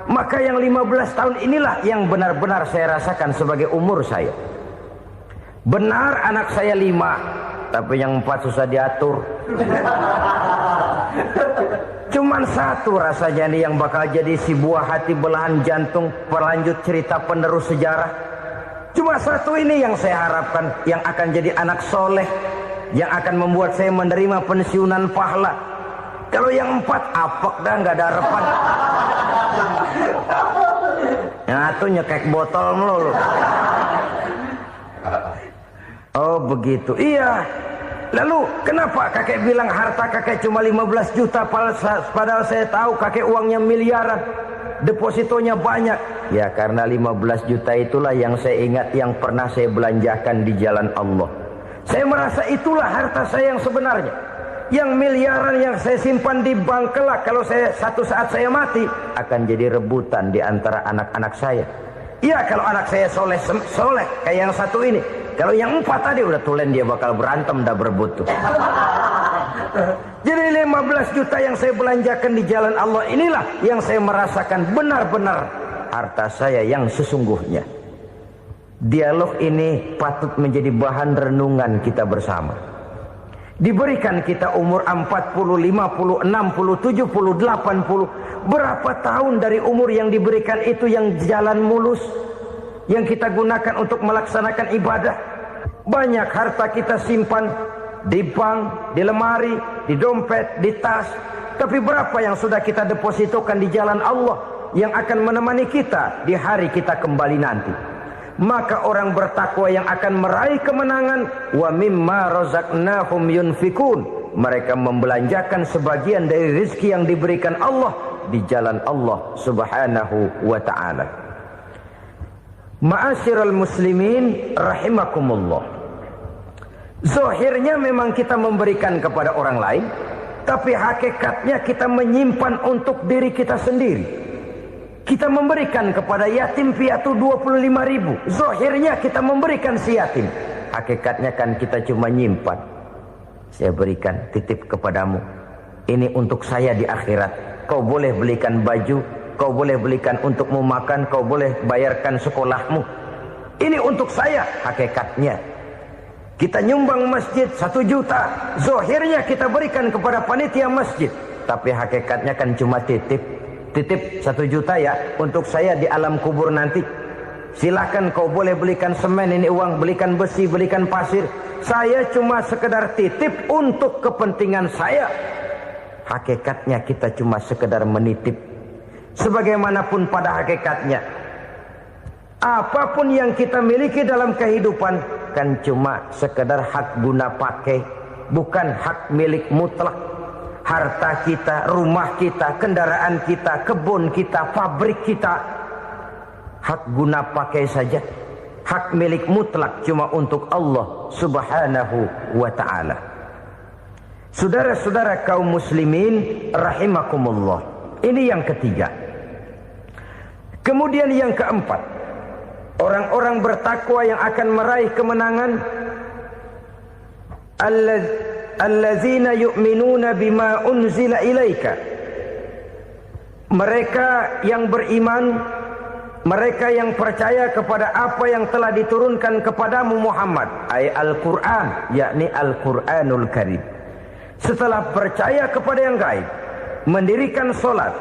Maka yang 15 tahun inilah yang benar-benar saya rasakan sebagai umur saya. Benar anak saya 5, tapi yang 4 susah diatur. Cuman 1 rasanya nih yang bakal jadi si buah hati belahan jantung pelanjut cerita penerus sejarah. Cuma 1 ini yang saya harapkan, yang akan jadi anak soleh, yang akan membuat saya menerima pensiunan pahala. Kalau yang 4 apek dah, nggak ada harapan. Yang 1 nyekek botol melulu." Oh begitu, iya. Lalu kenapa kakek bilang harta kakek cuma 15 juta padahal saya tahu kakek uangnya miliaran, depositonya banyak? Ya karena 15 juta itulah yang saya ingat yang pernah saya belanjakan di jalan Allah. Saya merasa itulah harta saya yang sebenarnya. Yang miliaran yang saya simpan di bank kelak, kalau satu saat saya mati, akan jadi rebutan di antara anak-anak saya. Iya kalau anak saya soleh kayak yang 1 ini. Kalau yang 4 tadi udah tulen dia bakal berantem dah berebut tuh. Jadi 15 juta yang saya belanjakan di jalan Allah inilah yang saya merasakan benar-benar harta saya yang sesungguhnya. Dialog ini patut menjadi bahan renungan kita bersama. Diberikan kita umur 40, 50, 60, 70, 80. Berapa tahun dari umur yang diberikan itu yang jalan mulus, yang kita gunakan untuk melaksanakan ibadah? Banyak harta kita simpan di bank, di lemari, di dompet, di tas. Tapi berapa yang sudah kita depositokan di jalan Allah yang akan menemani kita di hari kita kembali nanti? Maka orang bertakwa yang akan meraih kemenangan, wa mimma razaqnahum yunfikun, mereka membelanjakan sebagian dari rezeki yang diberikan Allah di jalan Allah Subhanahu wa ta'ala. Ma'asyiral muslimin rahimakumullah. Zahirnya memang kita memberikan kepada orang lain, tapi hakikatnya kita menyimpan untuk diri kita sendiri. Kita memberikan kepada yatim piatu 25.000. Zahirnya kita memberikan si yatim, hakikatnya kan kita cuma nyimpan. Saya berikan, titip kepadamu, ini untuk saya di akhirat. Kau boleh belikan baju, kau boleh belikan untukmu makan, kau boleh bayarkan sekolahmu. Ini untuk saya. Hakikatnya kita nyumbang masjid 1 juta, zahirnya kita berikan kepada panitia masjid, tapi hakikatnya kan cuma titip. Titip 1 juta ya, untuk saya di alam kubur nanti. Silakan kau boleh belikan semen, ini uang, belikan besi, belikan pasir. Saya cuma sekedar titip untuk kepentingan saya. Hakikatnya kita cuma sekedar menitip. Sebagaimanapun pada hakikatnya, apapun yang kita miliki dalam kehidupan kan cuma sekedar hak guna pakai, bukan hak milik mutlak. Harta kita, rumah kita, kendaraan kita, kebun kita, pabrik kita, hak guna pakai saja. Hak milik mutlak cuma untuk Allah Subhanahu wa ta'ala. Saudara-saudara kaum muslimin rahimakumullah. Ini yang ketiga. Kemudian yang keempat, orang-orang bertakwa yang akan meraih kemenangan, allazina yu'minuna bima unzila ilaika. Mereka yang beriman, mereka yang percaya kepada apa yang telah diturunkan kepadamu Muhammad, ay Al-Quran, yakni Al-Quranul Karim. Setelah percaya kepada yang gaib, mendirikan solat,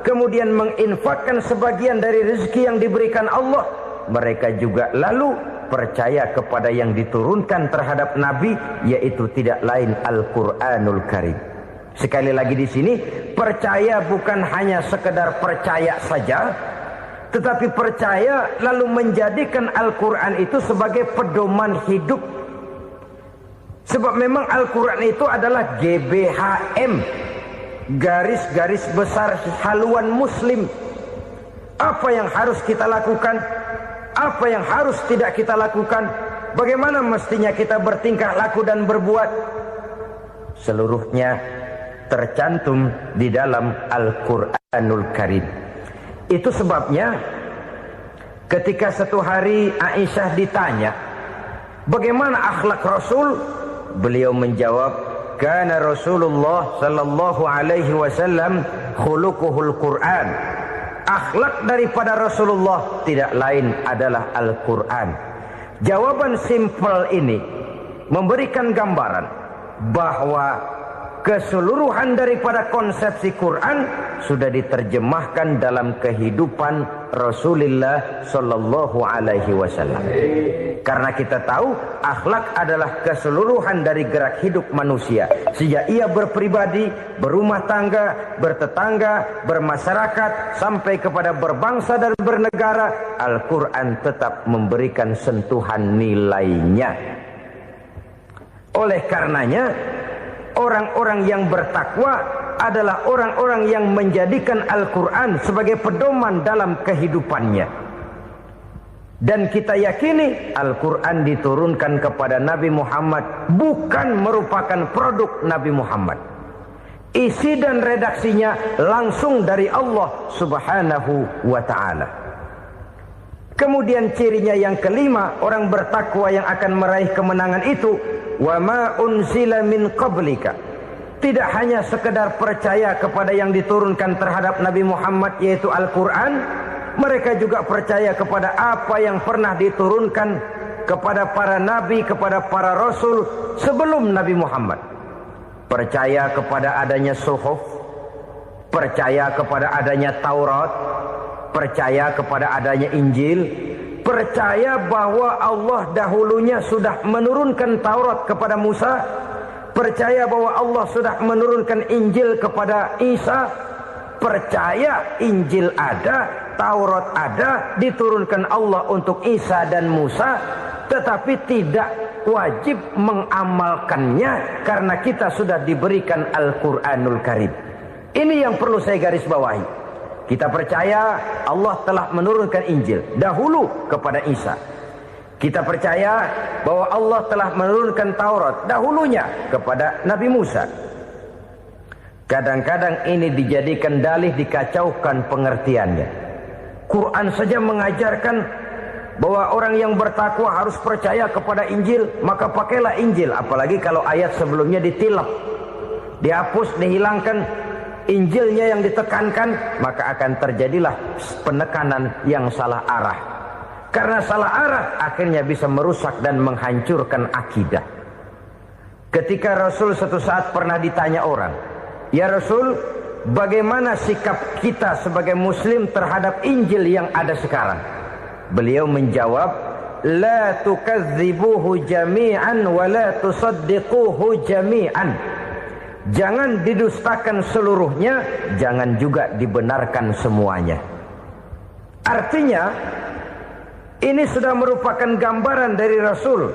kemudian menginfakkan sebagian dari rezeki yang diberikan Allah, mereka juga lalu percaya kepada yang diturunkan terhadap Nabi, yaitu tidak lain Al-Quranul Karim. Sekali lagi di sini, percaya bukan hanya sekedar percaya saja, tetapi percaya lalu menjadikan Al-Quran itu sebagai pedoman hidup. Sebab memang Al-Quran itu adalah GBHM, garis-garis besar haluan muslim. Apa yang harus kita lakukan, apa yang harus tidak kita lakukan, bagaimana mestinya kita bertingkah laku dan berbuat, seluruhnya tercantum di dalam Al-Quranul Karim. Itu sebabnya ketika satu hari Aisyah ditanya bagaimana akhlak Rasul, beliau menjawab, kana Rasulullah sallallahu alaihi wasallam khuluquhul Quran. Akhlak daripada Rasulullah tidak lain adalah Al-Quran. Jawaban simpel ini memberikan gambaran bahwa keseluruhan daripada konsepsi Quran sudah diterjemahkan dalam kehidupan Rasulullah sallallahu alaihi wasallam. Karena kita tahu akhlak adalah keseluruhan dari gerak hidup manusia. Sejak ia berpribadi, berumah tangga, bertetangga, bermasyarakat, sampai kepada berbangsa dan bernegara, Al-Quran tetap memberikan sentuhan nilainya. Oleh karenanya, orang-orang yang bertakwa adalah orang-orang yang menjadikan Al-Quran sebagai pedoman dalam kehidupannya. Dan kita yakini Al-Quran diturunkan kepada Nabi Muhammad bukan merupakan produk Nabi Muhammad. Isi dan redaksinya langsung dari Allah Subhanahu wa ta'ala. Kemudian cirinya yang kelima, orang bertakwa yang akan meraih kemenangan itu, wa ma unzila min qablika. Tidak hanya sekedar percaya kepada yang diturunkan terhadap Nabi Muhammad, yaitu Al-Quran, mereka juga percaya kepada apa yang pernah diturunkan kepada para nabi, kepada para rasul sebelum Nabi Muhammad. Percaya kepada adanya suhuf, percaya kepada adanya Taurat, percaya kepada adanya Injil, percaya bahwa Allah dahulunya sudah menurunkan Taurat kepada Musa, percaya bahwa Allah sudah menurunkan Injil kepada Isa, percaya Injil ada, Taurat ada, diturunkan Allah untuk Isa dan Musa, tetapi tidak wajib mengamalkannya karena kita sudah diberikan Al-Quranul Karim. Ini yang perlu saya garis bawahi. Kita percaya Allah telah menurunkan Injil dahulu kepada Isa. Kita percaya bahwa Allah telah menurunkan Taurat dahulunya kepada Nabi Musa. Kadang-kadang ini dijadikan dalih, dikacaukan pengertiannya. Quran saja mengajarkan bahwa orang yang bertakwa harus percaya kepada Injil, maka pakailah Injil. Apalagi kalau ayat sebelumnya ditilap, dihapus, dihilangkan, Injilnya yang ditekankan, maka akan terjadilah penekanan yang salah arah. Karena salah arah akhirnya bisa merusak dan menghancurkan akidah. Ketika Rasul suatu saat pernah ditanya orang, "Ya Rasul, bagaimana sikap kita sebagai muslim terhadap Injil yang ada sekarang?" Beliau menjawab, "La tukadzibuhu jami'an wa la tusaddiquhu jami'an." Jangan didustakan seluruhnya, jangan juga dibenarkan semuanya. Artinya, ini sudah merupakan gambaran dari Rasul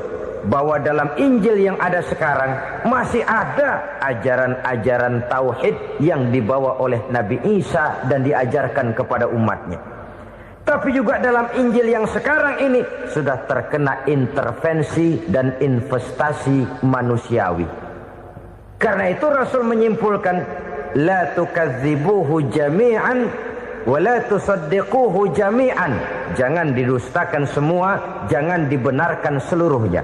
bahwa dalam Injil yang ada sekarang masih ada ajaran-ajaran tauhid yang dibawa oleh Nabi Isa dan diajarkan kepada umatnya. Tapi juga dalam Injil yang sekarang ini sudah terkena intervensi dan investasi manusiawi. Karena itu Rasul menyimpulkan, la tukadzibuhu jami'an wa la tusaddiquhu jami'an. Jangan didustakan semua, jangan dibenarkan seluruhnya.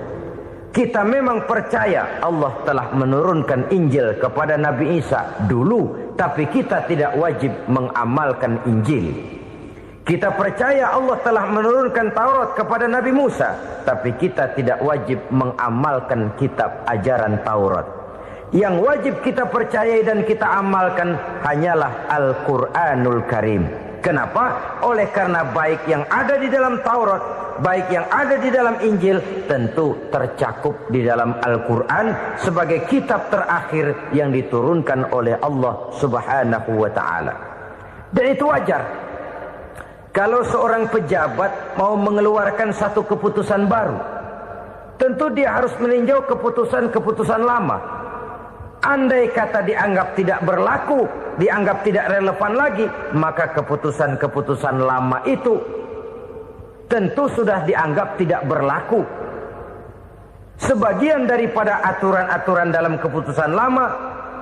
Kita memang percaya Allah telah menurunkan Injil kepada Nabi Isa dulu, tapi kita tidak wajib mengamalkan Injil. Kita percaya Allah telah menurunkan Taurat kepada Nabi Musa, tapi kita tidak wajib mengamalkan kitab ajaran Taurat. Yang wajib kita percayai dan kita amalkan hanyalah Al-Quranul Karim. Kenapa? Oleh karena baik yang ada di dalam Taurat, baik yang ada di dalam Injil, tentu tercakup di dalam Al-Quran sebagai kitab terakhir yang diturunkan oleh Allah Subhanahu wa Ta'ala. Dan itu wajar. Kalau seorang pejabat mau mengeluarkan satu keputusan baru, tentu dia harus meninjau keputusan-keputusan lama. Andai kata dianggap tidak berlaku, dianggap tidak relevan lagi, maka keputusan-keputusan lama itu tentu sudah dianggap tidak berlaku. Sebagian daripada aturan-aturan dalam keputusan lama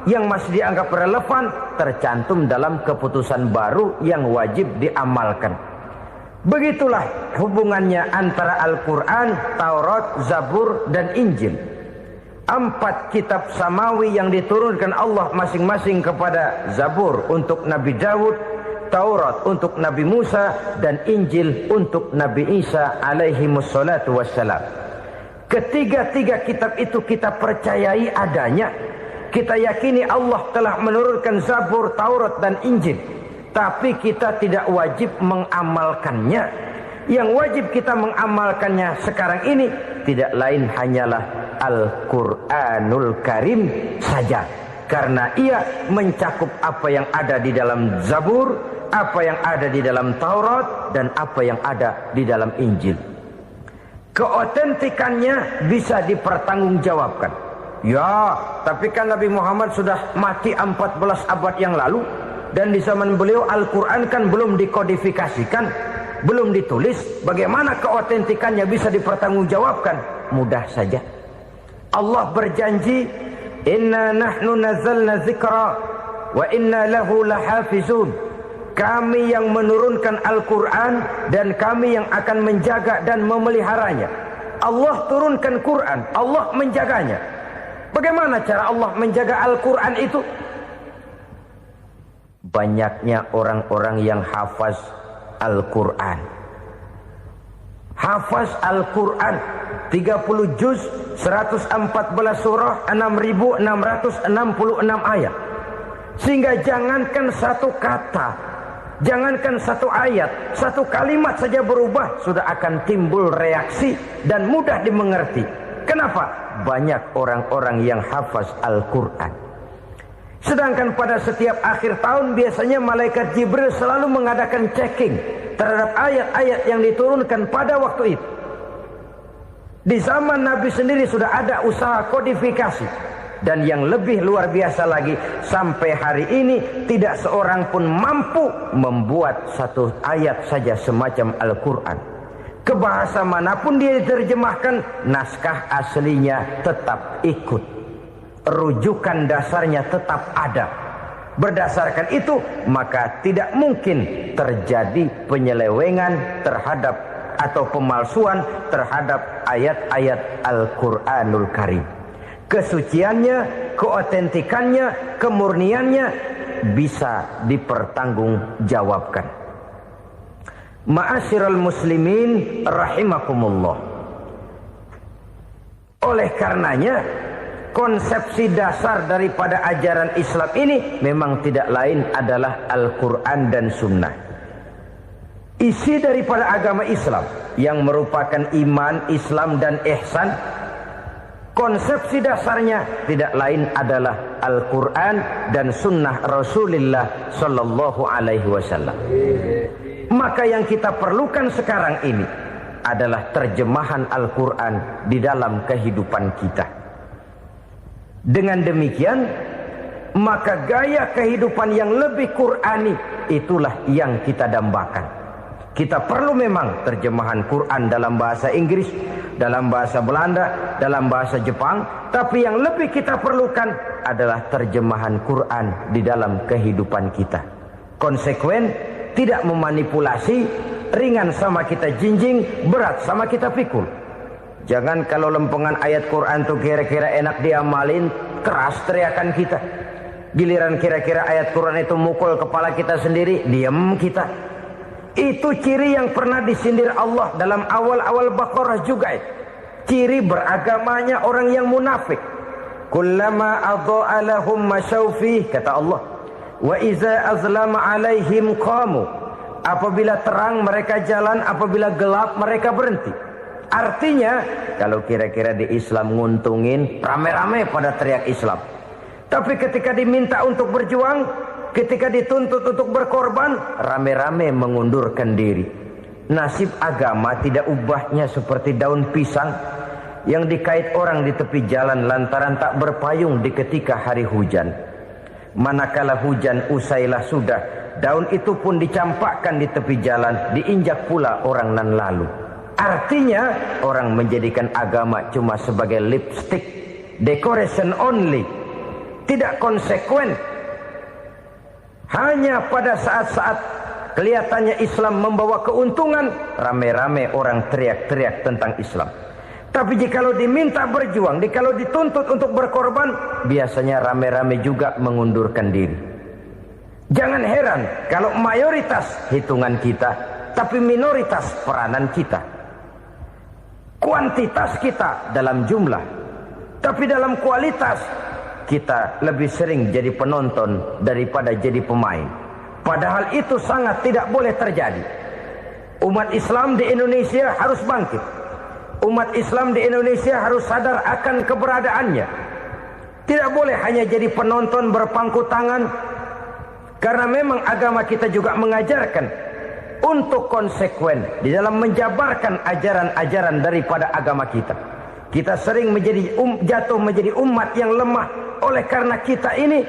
yang masih dianggap relevan tercantum dalam keputusan baru yang wajib diamalkan. Begitulah hubungannya antara Al-Quran, Taurat, Zabur, dan Injil. 4 kitab samawi yang diturunkan Allah masing-masing kepada Zabur untuk Nabi Daud, Taurat untuk Nabi Musa, dan Injil untuk Nabi Isa alaihi wassalatu wassalam. Ketiga-tiga kitab itu kita percayai adanya. Kita yakini Allah telah menurunkan Zabur, Taurat, dan Injil. Tapi kita tidak wajib mengamalkannya. Yang wajib kita mengamalkannya sekarang ini tidak lain hanyalah Al-Quranul Karim saja. Karena ia mencakup apa yang ada di dalam Zabur, apa yang ada di dalam Taurat, dan apa yang ada di dalam Injil. Keotentikannya bisa dipertanggungjawabkan. Ya, tapi kan Nabi Muhammad sudah mati 14 abad yang lalu, dan di zaman beliau Al-Quran kan belum dikodifikasikan, belum ditulis. Bagaimana keotentikannya bisa dipertanggungjawabkan? Mudah saja. Allah berjanji, "Inna nahnu nazzalna dzikra wa inna lahu lahafizun." Kami yang menurunkan Al-Quran dan kami yang akan menjaga dan memeliharanya. Allah turunkan Quran, Allah menjaganya. Bagaimana cara Allah menjaga Al-Quran itu? Banyaknya orang-orang yang hafaz Al-Quran. Hafaz Al-Quran 30 juz, 114 surah, 6.666 ayat. Sehingga jangankan satu kata Jangankan satu ayat, satu kalimat saja berubah, sudah akan timbul reaksi dan mudah dimengerti. Kenapa? Banyak orang-orang yang hafaz Al-Quran. Sedangkan pada setiap akhir tahun biasanya malaikat Jibril selalu mengadakan checking terhadap ayat-ayat yang diturunkan pada waktu itu. Di zaman Nabi sendiri sudah ada usaha kodifikasi. Dan yang lebih luar biasa lagi, sampai hari ini tidak seorang pun mampu membuat satu ayat saja semacam Al-Quran. Ke bahasa manapun dia diterjemahkan, naskah aslinya tetap ikut. Rujukan dasarnya tetap ada. Berdasarkan itu, maka tidak mungkin terjadi penyelewengan terhadap atau pemalsuan terhadap ayat-ayat Al-Quranul Karim. Kesuciannya, keotentikannya, kemurniannya bisa dipertanggungjawabkan. Ma'asyiral muslimin rahimakumullah. Oleh karenanya, konsepsi dasar daripada ajaran Islam ini memang tidak lain adalah Al-Quran dan Sunnah. Isi daripada agama Islam yang merupakan iman, Islam dan ihsan, konsepsi dasarnya tidak lain adalah Al-Quran dan Sunnah Rasulullah Sallallahu Alaihi Wasallam. Maka yang kita perlukan sekarang ini adalah terjemahan Al-Quran di dalam kehidupan kita. Dengan demikian, maka gaya kehidupan yang lebih Qurani itulah yang kita dambakan. Kita perlu memang terjemahan Quran dalam bahasa Inggris, dalam bahasa Belanda, dalam bahasa Jepang. Tapi yang lebih kita perlukan adalah terjemahan Quran di dalam kehidupan kita. Konsekuen, tidak memanipulasi, ringan sama kita jinjing, berat sama kita pikul. Jangan kalau lempengan ayat Quran itu kira-kira enak diamalin, keras teriakan kita. Giliran kira-kira ayat Quran itu mukul kepala kita sendiri, diam kita. Itu ciri yang pernah disindir Allah dalam awal-awal Baqarah juga. Ciri beragamanya orang yang munafik. Kullama adha'a lahum masyawfi, kata Allah. Wa iza azlama alaihim qamu. Apabila terang mereka jalan, apabila gelap mereka berhenti. Artinya, kalau kira-kira di Islam nguntungin, rame-rame pada teriak Islam. Tapi ketika diminta untuk berjuang, ketika dituntut untuk berkorban, rame-rame mengundurkan diri. Nasib agama tidak ubahnya seperti daun pisang yang dikait orang di tepi jalan lantaran tak berpayung di ketika hari hujan. Manakala hujan usailah sudah, daun itu pun dicampakkan di tepi jalan, diinjak pula orang nan lalu. Artinya, orang menjadikan agama cuma sebagai lipstick, decoration only, tidak konsekuen. Hanya pada saat-saat kelihatannya Islam membawa keuntungan, rame-rame orang teriak-teriak tentang Islam. Tapi jikalau diminta berjuang, jikalau dituntut untuk berkorban, biasanya rame-rame juga mengundurkan diri. Jangan heran kalau mayoritas hitungan kita, tapi minoritas peranan kita. Kuantitas kita dalam jumlah, tapi dalam kualitas kita lebih sering jadi penonton daripada jadi pemain. Padahal itu sangat tidak boleh terjadi. Umat Islam di Indonesia harus bangkit. Umat Islam di Indonesia harus sadar akan keberadaannya. Tidak boleh hanya jadi penonton berpangku tangan. Karena memang agama kita juga mengajarkan untuk konsekuen di dalam menjabarkan ajaran-ajaran daripada agama kita. Kita sering jatuh menjadi umat yang lemah. Oleh karena kita ini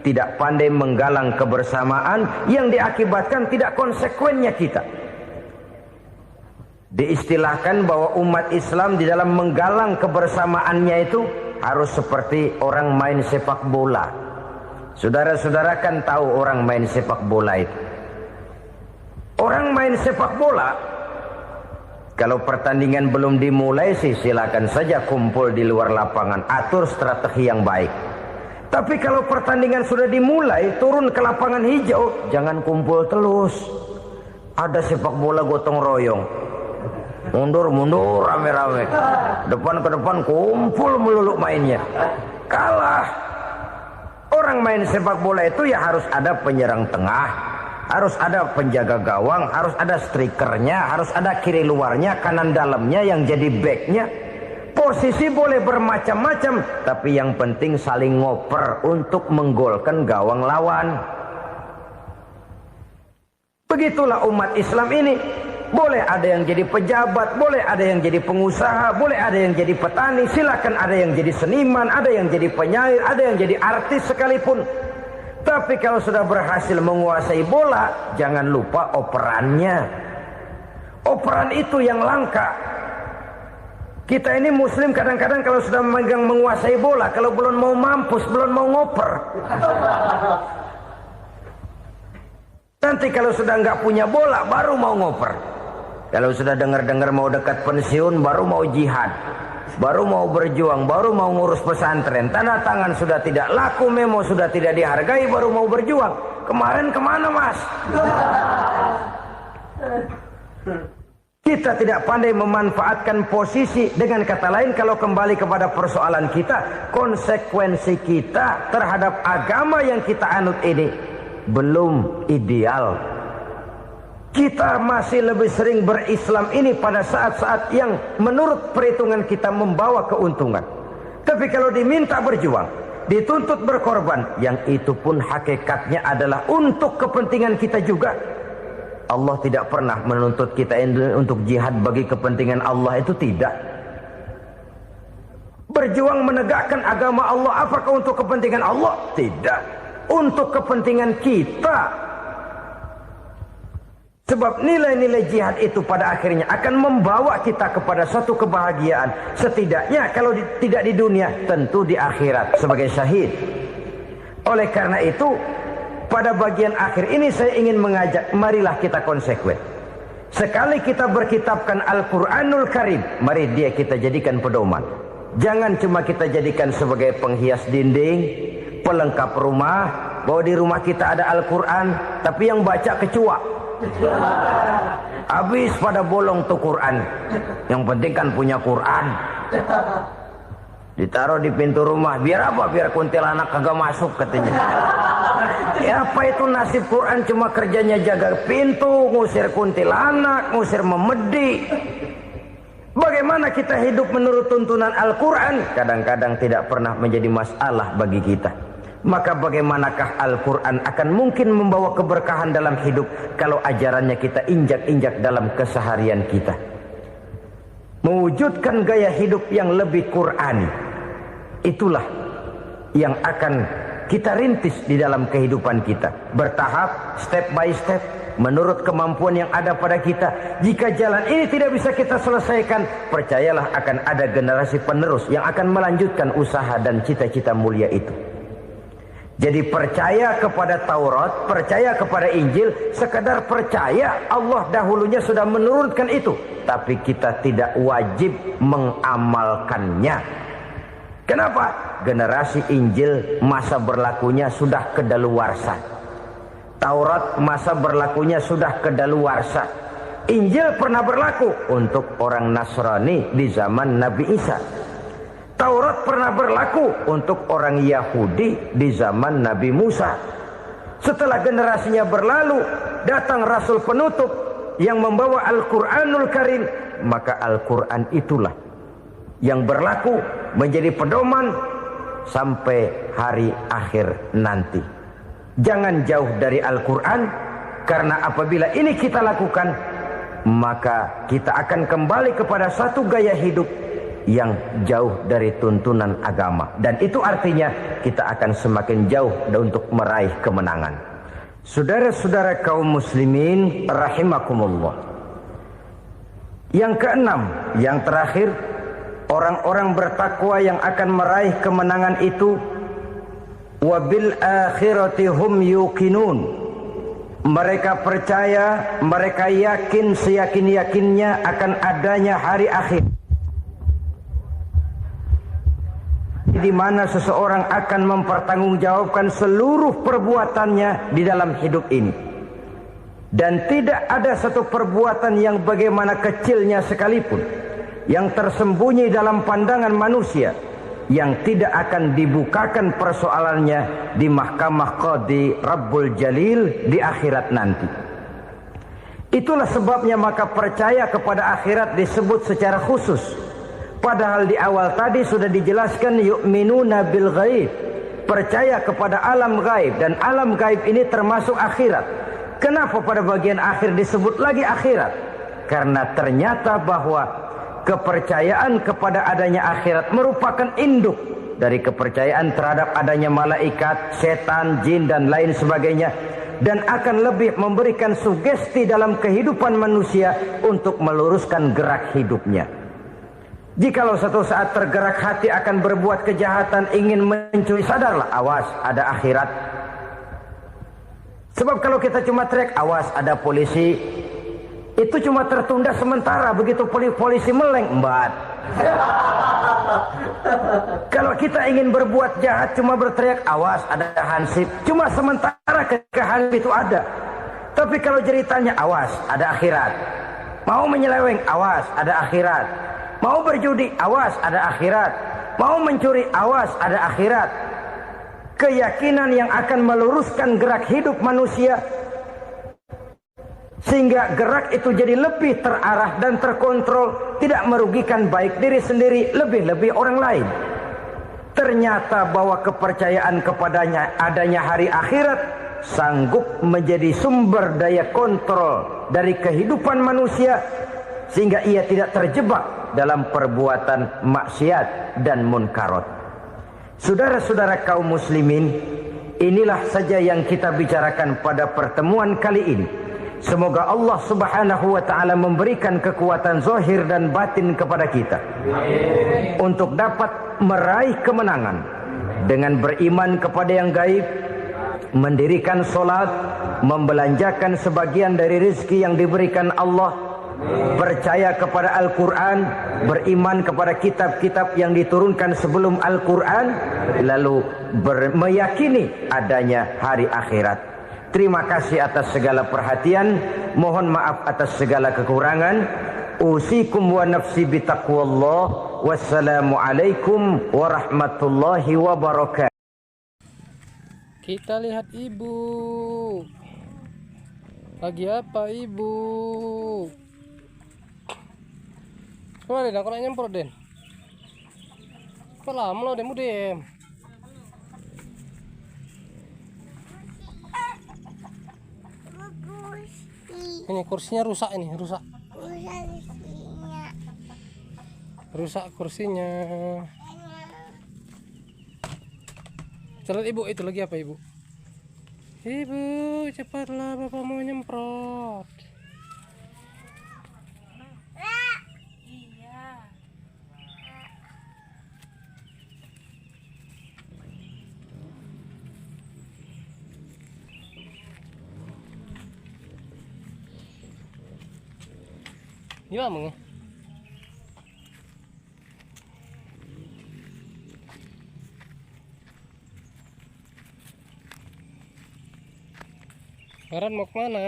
tidak pandai menggalang kebersamaan yang diakibatkan tidak konsekuennya kita. Diistilahkan bahwa umat Islam di dalam menggalang kebersamaannya itu harus seperti orang main sepak bola. Saudara-saudara kan tahu orang main sepak bola itu. Orang main sepak bola, kalau pertandingan belum dimulai sih silakan saja kumpul di luar lapangan, atur strategi yang baik. Tapi kalau pertandingan sudah dimulai, turun ke lapangan hijau, jangan kumpul terus. Ada sepak bola gotong royong, mundur-mundur rame-rame, depan ke depan kumpul melulu mainnya. Kalah. Orang main sepak bola itu ya harus ada penyerang tengah, harus ada penjaga gawang, harus ada strikernya, harus ada kiri luarnya, kanan dalamnya yang jadi backnya. Posisi boleh bermacam-macam, tapi yang penting saling ngoper untuk menggolkan gawang lawan. Begitulah umat Islam ini. Boleh ada yang jadi pejabat, boleh ada yang jadi pengusaha, boleh ada yang jadi petani, silakan ada yang jadi seniman, ada yang jadi penyair, ada yang jadi artis sekalipun. Tapi kalau sudah berhasil menguasai bola, jangan lupa operannya. Operan itu yang langka. Kita ini muslim kadang-kadang kalau sudah memegang menguasai bola, kalau belum mau mampus, belum mau ngoper. Nanti kalau sudah nggak punya bola, baru mau ngoper. Kalau sudah dengar-dengar mau dekat pensiun, baru mau jihad. Baru mau berjuang, baru mau ngurus pesantren. Tanda tangan sudah tidak laku, memo sudah tidak dihargai, baru mau berjuang. Kemarin kemana mas? Kita tidak pandai memanfaatkan posisi. Dengan kata lain, kalau kembali kepada persoalan kita, konsekuensi kita terhadap agama yang kita anut ini belum ideal. Kita masih lebih sering berislam ini pada saat-saat yang menurut perhitungan kita membawa keuntungan. Tapi kalau diminta berjuang, dituntut berkorban, yang itu pun hakikatnya adalah untuk kepentingan kita juga. Allah tidak pernah menuntut kita untuk jihad bagi kepentingan Allah, itu tidak. Berjuang menegakkan agama Allah, apakah untuk kepentingan Allah? Tidak. Untuk kepentingan kita. Sebab nilai-nilai jihad itu pada akhirnya akan membawa kita kepada suatu kebahagiaan. Setidaknya kalau tidak di dunia, tentu di akhirat sebagai syahid. Oleh karena itu, pada bagian akhir ini saya ingin mengajak, marilah kita konsekuen. Sekali kita berkitabkan Al-Quranul Karim, mari dia kita jadikan pedoman. Jangan cuma kita jadikan sebagai penghias dinding, pelengkap rumah, bahwa di rumah kita ada Al-Quran, tapi yang baca kecoa. Habis pada bolong tuh Quran. Yang penting kan punya Quran. Ditaruh di pintu rumah. Biar apa? Biar kuntilanak kagak masuk katanya. Ya apa itu nasib Quran, cuma kerjanya jaga pintu, ngusir kuntilanak, ngusir memedi. Bagaimana kita hidup menurut tuntunan Al-Quran? Kadang-kadang tidak pernah menjadi masalah bagi kita. Maka bagaimanakah Al-Quran akan mungkin membawa keberkahan dalam hidup kalau ajarannya kita injak-injak dalam keseharian kita? Mewujudkan gaya hidup yang lebih Qurani, itulah yang akan kita rintis di dalam kehidupan kita. Bertahap, step by step, menurut kemampuan yang ada pada kita. Jika jalan ini tidak bisa kita selesaikan, percayalah akan ada generasi penerus yang akan melanjutkan usaha dan cita-cita mulia itu. Jadi percaya kepada Taurat, percaya kepada Injil, sekadar percaya Allah dahulunya sudah menurunkan itu. Tapi kita tidak wajib mengamalkannya. Kenapa? Generasi Injil masa berlakunya sudah kedaluarsa. Taurat masa berlakunya sudah kedaluarsa. Injil pernah berlaku untuk orang Nasrani di zaman Nabi Isa. Taurat pernah berlaku untuk orang Yahudi di zaman Nabi Musa. Setelah generasinya berlalu, datang Rasul penutup yang membawa Al-Quranul Karim. Maka Al-Quran itulah yang berlaku menjadi pedoman sampai hari akhir nanti. Jangan jauh dari Al-Quran, karena apabila ini kita lakukan, maka kita akan kembali kepada satu gaya hidup yang jauh dari tuntunan agama. Dan itu artinya kita akan semakin jauh untuk meraih kemenangan. Saudara-saudara kaum muslimin rahimakumullah. Yang keenam, yang terakhir, orang-orang bertakwa yang akan meraih kemenangan itu wabil akhirati hum yuqinun. Mereka percaya, mereka yakin seyakin-yakinnya akan adanya hari akhir, di mana seseorang akan mempertanggungjawabkan seluruh perbuatannya di dalam hidup ini. Dan tidak ada satu perbuatan yang bagaimana kecilnya sekalipun yang tersembunyi dalam pandangan manusia yang tidak akan dibukakan persoalannya di mahkamah Qadi Rabbul Jalil di akhirat nanti. Itulah sebabnya maka percaya kepada akhirat disebut secara khusus. Padahal di awal tadi sudah dijelaskan yu'minuna bil ghaib, percaya kepada alam gaib, dan alam gaib ini termasuk akhirat. Kenapa pada bagian akhir disebut lagi akhirat? Karena ternyata bahwa kepercayaan kepada adanya akhirat merupakan induk dari kepercayaan terhadap adanya malaikat, setan, jin, dan lain sebagainya, dan akan lebih memberikan sugesti dalam kehidupan manusia untuk meluruskan gerak hidupnya. Jikalau satu saat tergerak hati akan berbuat kejahatan, ingin mencuri, sadarlah, awas ada akhirat. Sebab kalau kita cuma teriak awas ada polisi, itu cuma tertunda sementara, begitu polisi meleng, embat. Kalau kita ingin berbuat jahat cuma berteriak awas ada hansip, cuma sementara ketika hansip itu ada. Tapi kalau ceritanya awas ada akhirat, mau menyeleweng awas ada akhirat, mau berjudi awas ada akhirat, mau mencuri awas ada akhirat. Keyakinan yang akan meluruskan gerak hidup manusia sehingga gerak itu jadi lebih terarah dan terkontrol, tidak merugikan baik diri sendiri, lebih-lebih orang lain. Ternyata bahwa kepercayaan kepadanya adanya hari akhirat sanggup menjadi sumber daya kontrol dari kehidupan manusia, sehingga ia tidak terjebak dalam perbuatan maksiat dan munkarat. Saudara-saudara kaum muslimin, inilah saja yang kita bicarakan pada pertemuan kali ini. Semoga Allah subhanahu wa ta'ala memberikan kekuatan zahir dan batin kepada kita untuk dapat meraih kemenangan dengan beriman kepada yang gaib, mendirikan solat, membelanjakan sebagian dari rezeki yang diberikan Allah, percaya kepada Al-Quran, beriman kepada kitab-kitab yang diturunkan sebelum Al-Quran, lalu meyakini adanya hari akhirat. Terima kasih atas segala perhatian. Mohon maaf atas segala kekurangan. Usikum wa nafsi bitaqwallah. Wassalamualaikum warahmatullahi wabarakatuh. Kita lihat ibu. Lagi apa ibu? Coba Den, aku nak nyemprot Den. Kok lama lo Den, dem. Ini kursinya rusak, ini rusak. Rusak kursinya. Cepat ibu, itu lagi apa ibu? Ibu, cepatlah bapak mau nyemprot. Gimana meng? Baran mau kemana?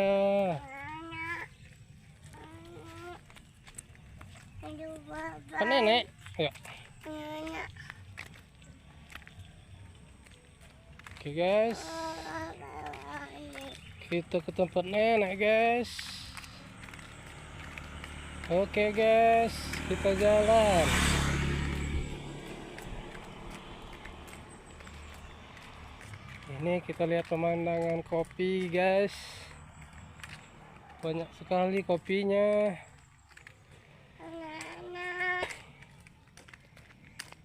Ke nenek? Ayo. Oke guys, kita ke tempat nenek guys. Oke guys, kita jalan. Ini kita lihat pemandangan kopi guys. Banyak sekali kopinya.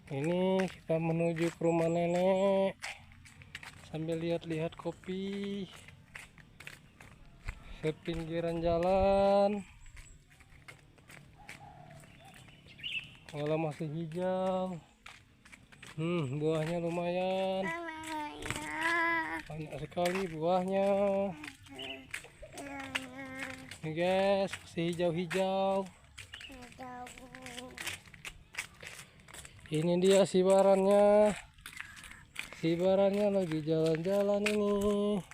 Ini kita menuju ke rumah nenek sambil lihat-lihat kopi ke pinggiran jalan. Walau masih hijau, buahnya lumayan, banyak sekali buahnya. Ini guys, masih hijau-hijau. Ini dia si barannya. Si barannya lagi jalan-jalan ini.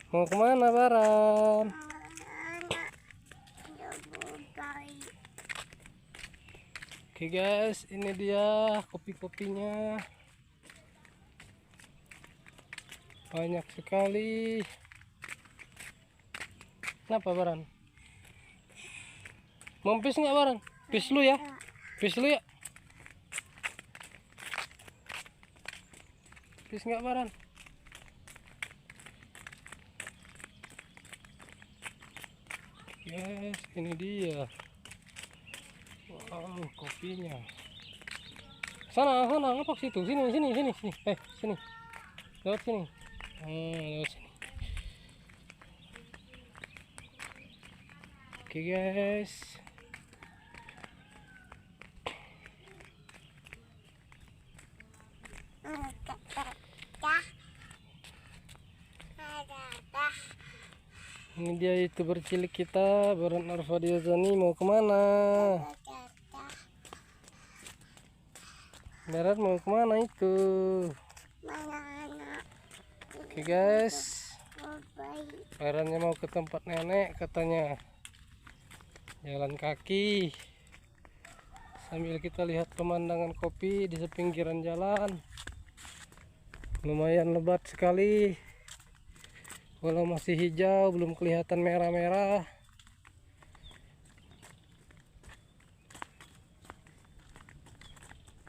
Mau kemana Baran? Oke guys, ini dia kopi-kopinya. Banyak sekali. Kenapa Baran? Mau pis nggak Baran? Pis lu ya? Pis lu ya? Pis nggak Baran? Yes, ini dia. Wow, kopinya. Sana, ngapak situ. Sini. Sini. Sini. Lewat sini. Lewat sini. Oke guys. Ini dia YouTuber cilik kita, Baran Arfadiazani. Mau kemana? Barat mau kemana itu? Oke guys, Barannya mau ke tempat nenek katanya. Jalan kaki sambil kita lihat pemandangan kopi di sepinggiran jalan. Lumayan lebat sekali. Walau masih hijau, belum kelihatan merah-merah.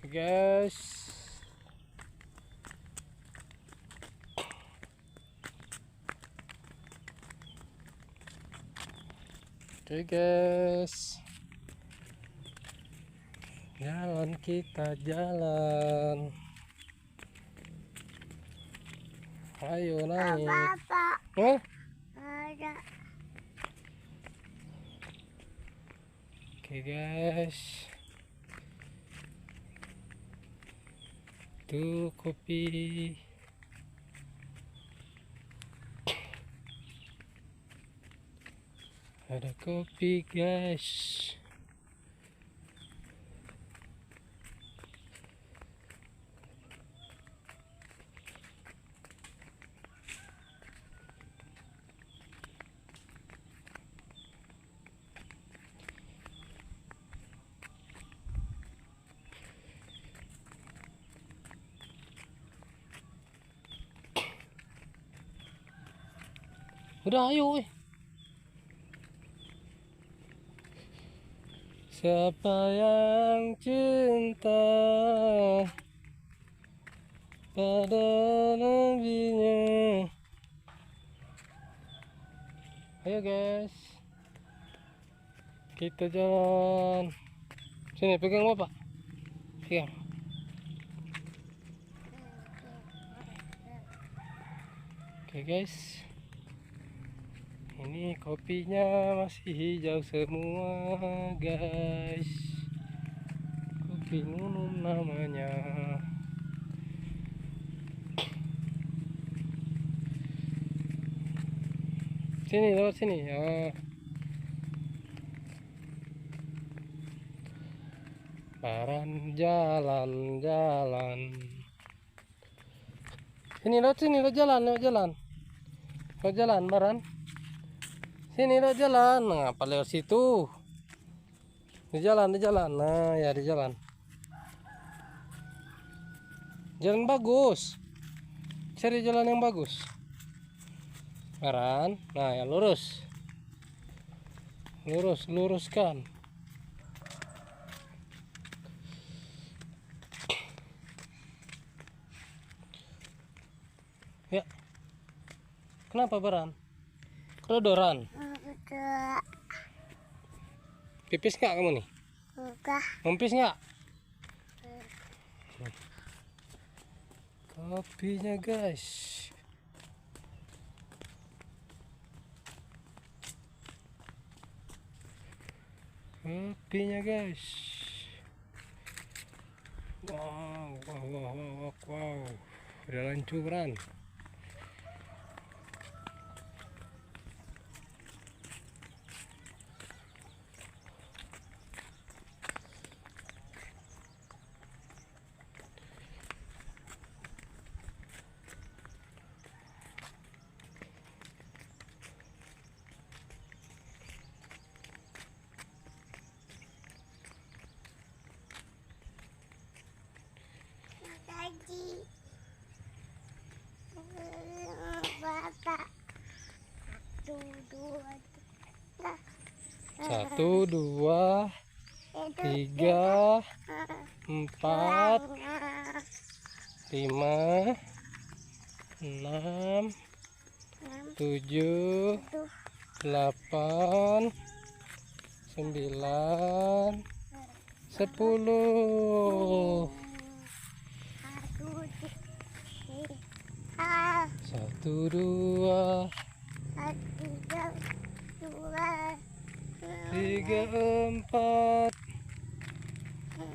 Oke guys. Oke guys. Jalan kita jalan. Ayo naik. Hah? Ada. Oke guys. Tuh kopi. Ada kopi guys. Udah ayo. Siapa yang cinta pada nabinya? Ayo guys, kita jalan. Sini pegang bapak, pegang. Oke guys, ini kopinya masih hijau semua guys. Kopi nunum namanya. Sini, lewat sini ya. Baran jalan. Sini, lewat sini, lewat jalan. Lewat jalan, Baran. Sini, lewat jalan. Ngapa lewat situ? Di jalan. Nah, ya di jalan. Jalan bagus. Cari jalan yang bagus. Baran, nah ya luruskan. Ya, kenapa Baran? Kedodoran? Enggak. Pipis nggak kamu nih? Enggak. Mampis nggak? Kopinya guys. Kopinya guys. Wow. Udah lancuran. 1, 2, 3, 4, 5, 6, 7, 8, 9, 10. 1, 2, 3, 4,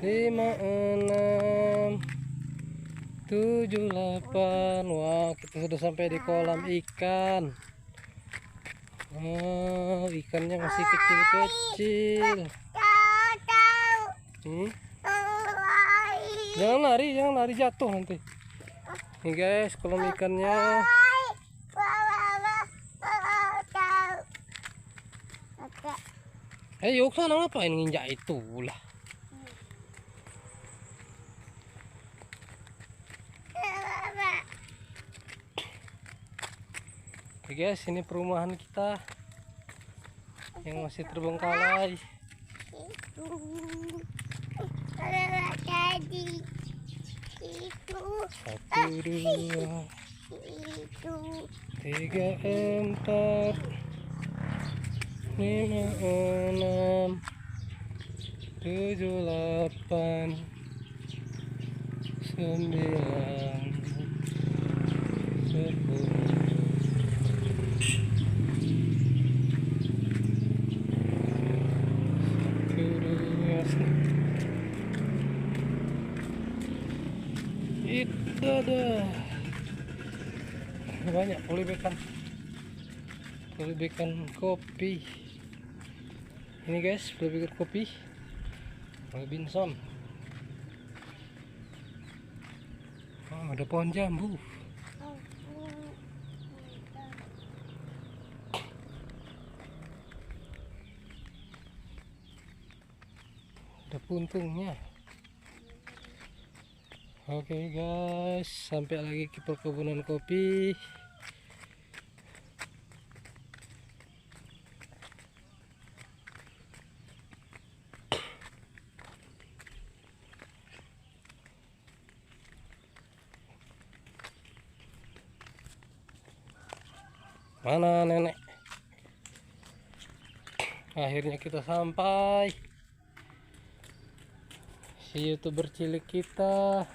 5, 6, 7, 8. Wah, kita sudah sampai di kolam ikan. Wow, ikannya masih kecil-kecil. Jangan lari jatuh nanti. Nih guys, kolam ikannya. Ayo ke sana, ngapain nginjak itu lah. Oke guys, ini perumahan kita yang masih terbengkalai. 1, 2, 3, 4, 5, 6, 7, 8, 9, 10. Itu ada banyak pelibekan kopi. Ini guys, pelibekan kopi Robinson. Oh, ada pohon jambu. Ada puntungnya. Oke guys, sampai lagi ke perkebunan kopi. Mana nenek? Akhirnya kita sampai. Si YouTuber cilik kita.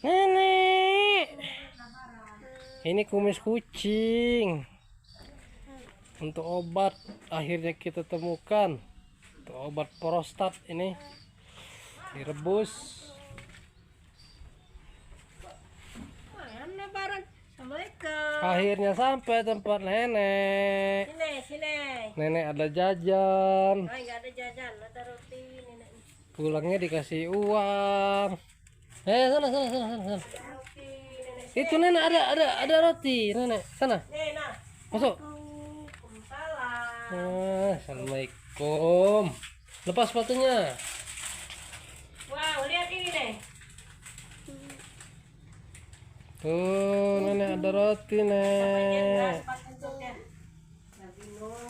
Nenek, ini kumis kucing untuk obat. Akhirnya kita temukan untuk obat prostat. Ini direbus. Akhirnya sampai tempat nenek. Sini. Nenek ada jajan. Enggak ada jajan, ada roti nenek. Pulangnya dikasih uang. Sana. Roti nenek. Itu nenek ada roti, nenek. Sana. Nah. Masuk. Waalaikumsalam. Assalamualaikum. Lepas sepatunya. Wow, lihat ini nih. Tuh, nenek ada roti, nek. Pas bentuknya. Nah, bingung.